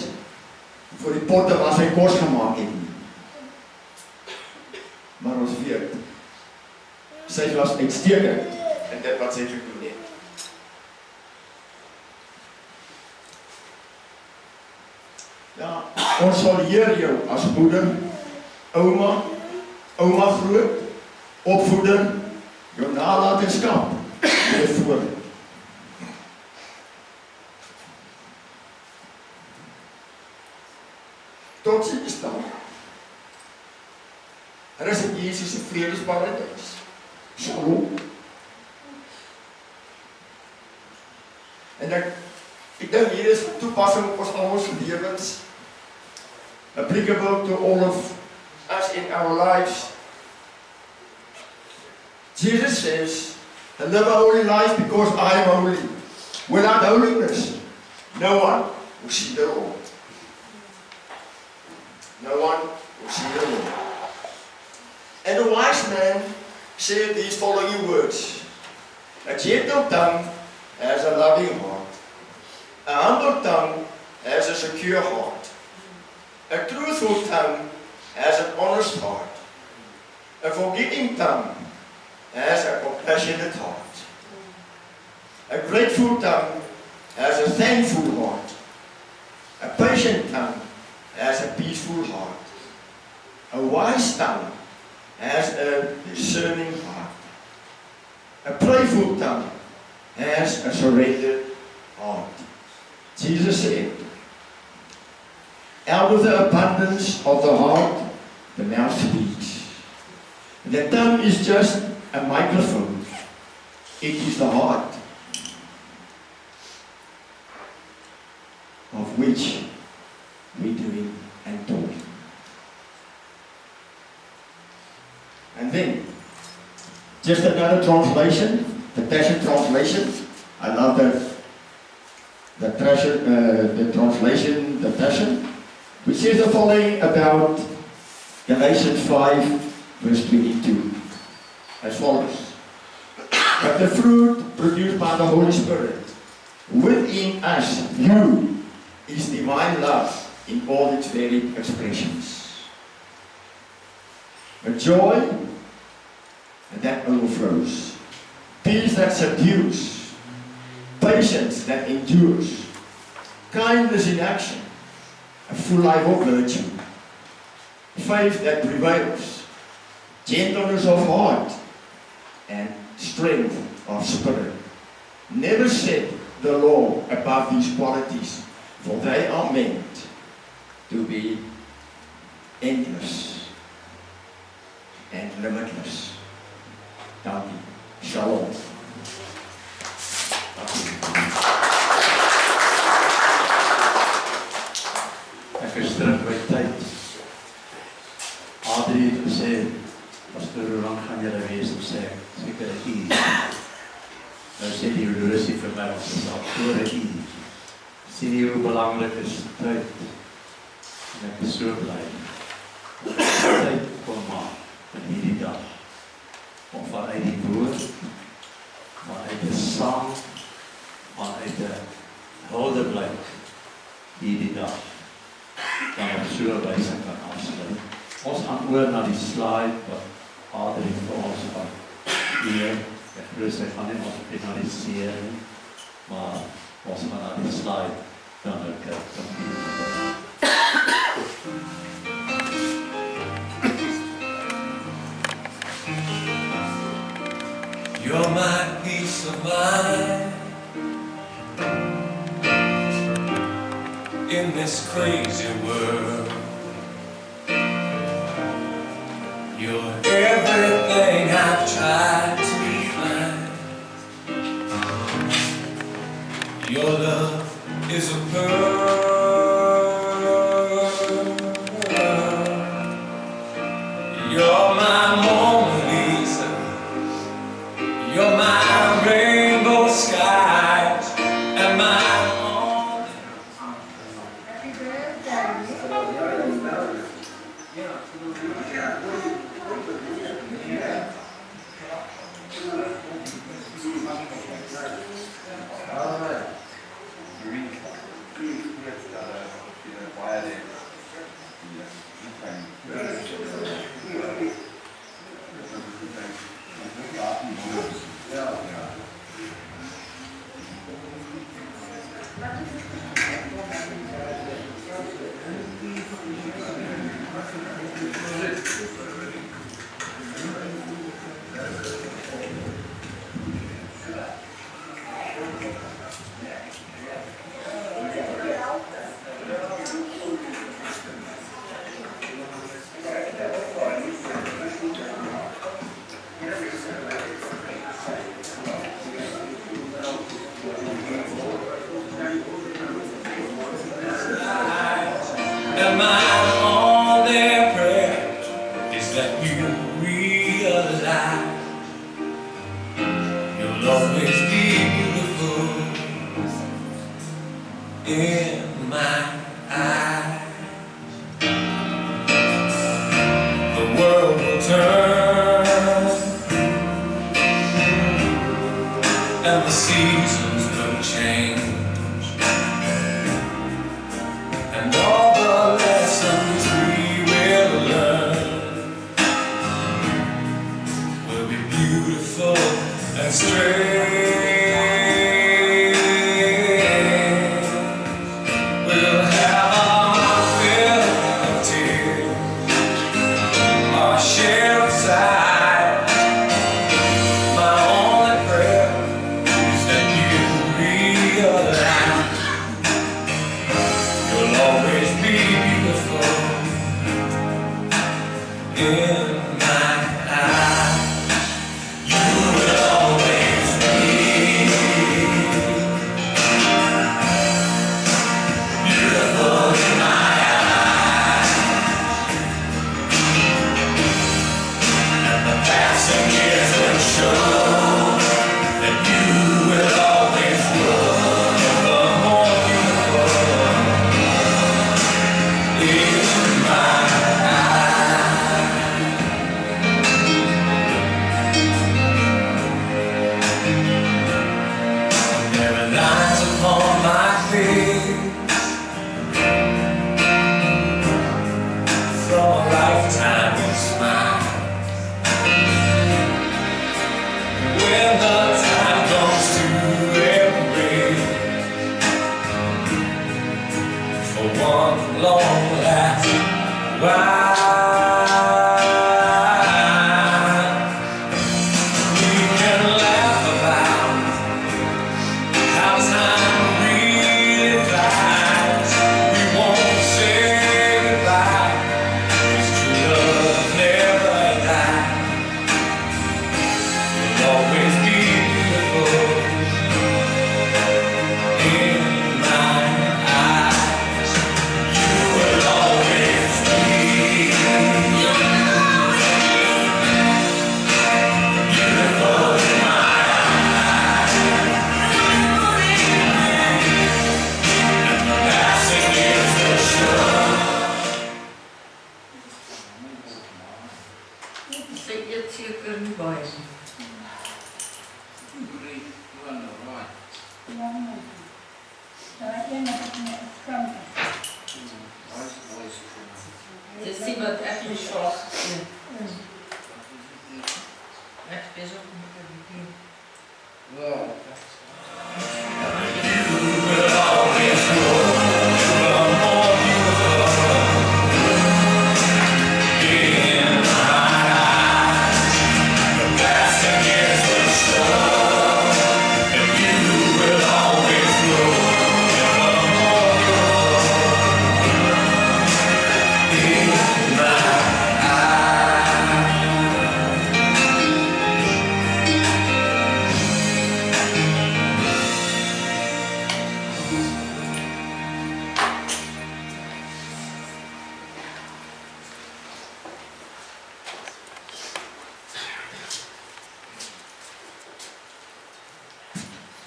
S6: voor die potte waar sy kos gemaak het nie. Maar ons weet, sy was uitstekend in dit wat sy gedoen het. Ja, ons sal leer jou as moeder, ouma groot, opvoeder, jou nalatenskap, jou voorbeeld. Tot ziens dan. Er is in Jezus een vredesparadijs. Shalom. En ik denk hier is toepassing op ons allemaal levens. Applicable to all of us in our lives. Jesus says, I live a holy life because I am holy. Without holiness, no one will see the Lord. No one will see the Lord. And the wise man said these following words. A gentle tongue has a loving heart. A humble tongue has a secure heart. A truthful tongue has an honest heart. A forgiving tongue has a compassionate heart. A grateful tongue has a thankful heart. A patient tongue has a peaceful heart. A wise tongue has a discerning heart. A playful tongue has a surrendered heart. Jesus said, out of the abundance of the heart, the mouth speaks. The tongue is just a microphone. It is the heart of which we doing and talking. And then, just another translation, the Passion Translation. I love the translation, the Passion, which says the following about Galatians 5, verse 22, as follows. But the fruit produced by the Holy Spirit within us, you, is divine love in all its varied expressions. A joy that overflows, peace that subdues, patience that endures, kindness in action, a full life of virtue, faith that prevails, gentleness of heart, and strength of spirit. Never set the law above these qualities, for they are meant to be endless and limitless. Dankie. Shalom.
S4: Ek is terug by tyd. Adrie het gesê, Pastor, hoe lang gaan julle wees? Ek sê, seker 'n uur. Nou sê die horlosie vir my, ons is al voor 'n uur. Sien jy hoe belangrik is tyd? En ek is so bly. Dat ek tyd kon maak in hierdie dag. Om vanuit die woord, vanuit die sang, vanuit die huldeblyk hierdie dag. Dan op so wyse kan afsluit. Ons gaan oor na die slide wat Adrie vir ons gaan leer. Ek glo sy gaan nie ons finaliseer nie, maar ons gaan na die slide dan nou kyk.
S7: You're my peace of mind in this crazy world. You're everything I've tried to find. Your love is a pearl. You're my Mona Lisa. You're my rainbow skies and my only.
S8: Happy birthday.
S7: And my only prayer is that you realize you'll always be beautiful in my eyes. The world will turn and the seasons will change. And all the lessons we will learn will be beautiful and strange. We'll have our fill of tears, our share of sighs. My only prayer is that you realize you'll always be beautiful in my eyes. You will always be beautiful in my eyes. And the passing years will show that you will always grow ever more beautiful in my eyes. There are lines upon my face from a lifetime of smiles.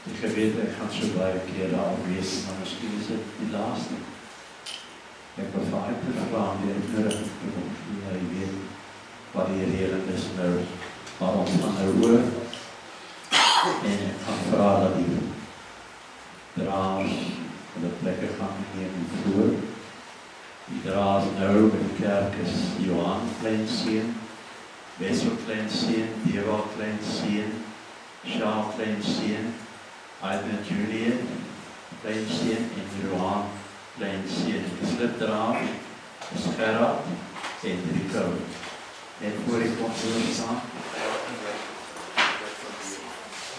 S4: Die gebed, ek gaan so baie kere al wees, maar miskien is dit die laaste. Ek wil vir uit te vraag, die uitnodiging te word, jy weet wat die reden is nou, maar ons gaan nou hoor, en ek gaan vraag dat die draers hulle plekke gaan neem voor. Die draers nou by die kerk is Johan Kleinseen, Wessel Kleinseen, Deva Kleinseen, Sjaal Kleinseen, Ivan Julian Kleinseen en Johan Kleinseen. Die slipdraer is Gerard en Rico. En voor die kontoor staan,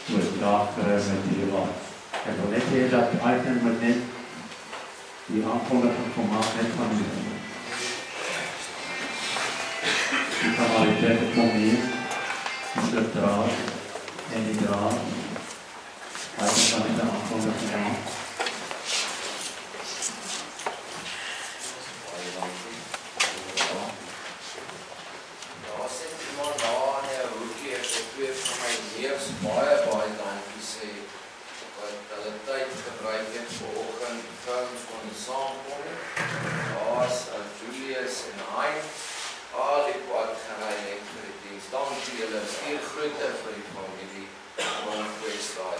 S4: moet graag met die wat. Ek wil net hê dat Ivan moet net die aankondiging kom maak net van die kan maar die plekke kom hier, die slipdraer en die draer. Hij is dan in de aankondiging gedaan.
S5: Ja, sê jy maar daar in die hoekie, ek wil twee van my neers baie dankie sê, wat hulle tyd gebruik het vanoggend, die vrouens kon nie saamkom nie. Daar's Julius en Hein, al die pad gery het vir die diens. Dankie julle, stuur groete vir die familie van Kwestaai.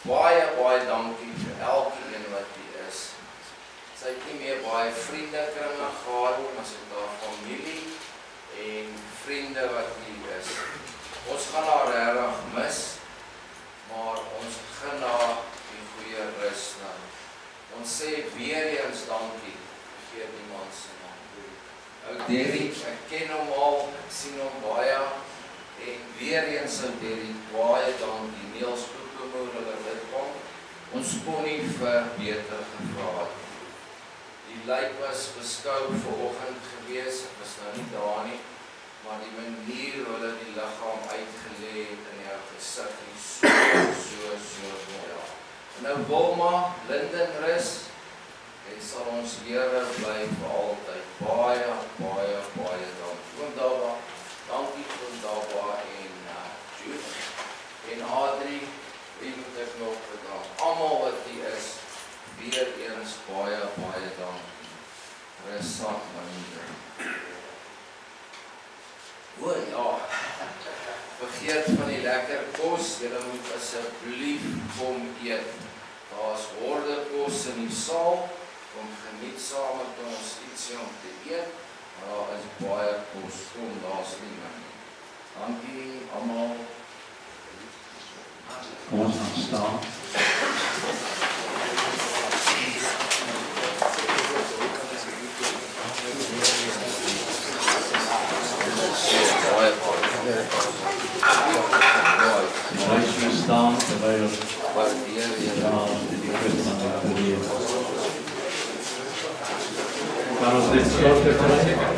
S5: Baie dankie vir elkeen wat hier is. Sy het nie meer baie vriendekringe gehad nie, maar sy het haar familie en vriende wat hier is. Ons gaan haar regtig mis, maar ons begin haar die goeie rus nou. Ons sê weer eens dankie, vergeet niemand se naam. Ou Derrick, ek ken hom al, ek sien hom baie, en weer eens ou Derrick, baie dankie, Niels Koekemoer, hulle dit kom. Ons kon nie vir beter gevra het. Die lijk was beskou vanoggend gewees, ek was nou nie daar nie, maar die manier hoe hulle die liggaam uitgelê het in jou gesig, so mooi. En nou Wilma, Lindenrus, en sal ons Here bly vir altyd. Baie dankie. Oom Daba, dankie Oom Daba en Jude. En Adrie, wie moet ek nog bedank? Almal wat hier is, weer eens baie dankie. Resak manier. O ja, vergeet van die lekker kos, julle moet asseblief kom eet. Daar's hordekos in die saal, kom geniet saam met ons ietsie om te eet, maar daar is baie kos, kom daar's nie meer. Dankie almal.
S4: Kom ons gaan staan. Wij zullen staan terwijl die Christen beweren. Kan ons dit sloten krijgen?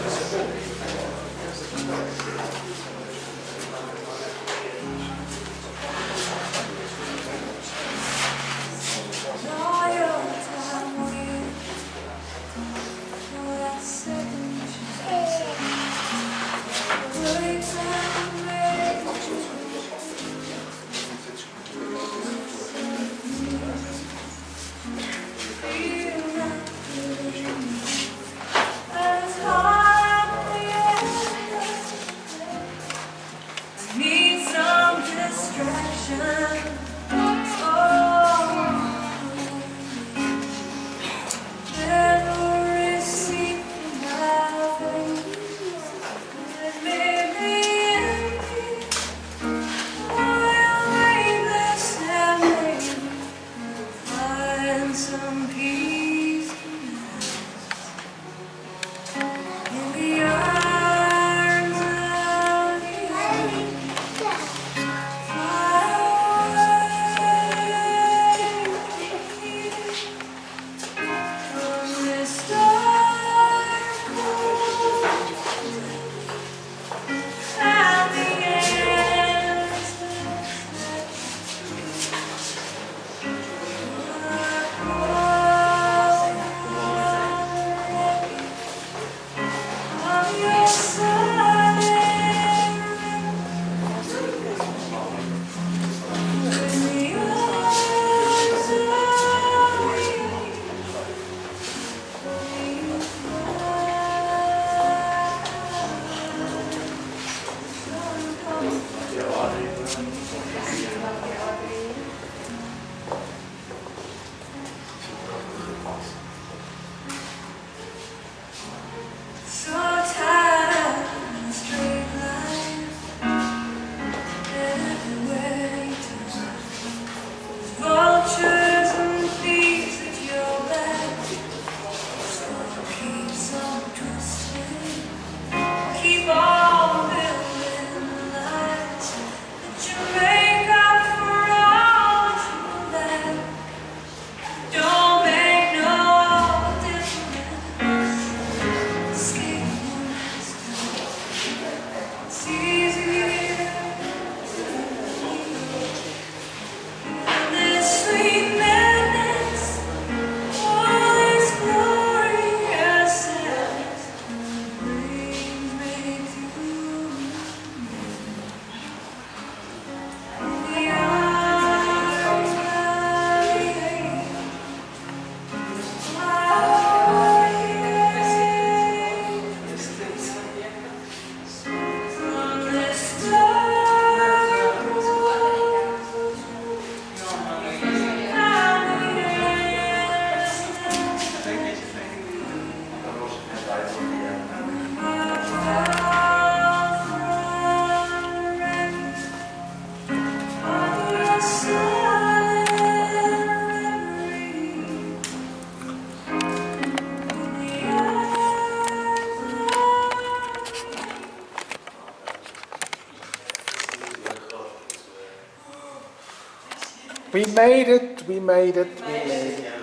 S9: We made it, we made it, we made it.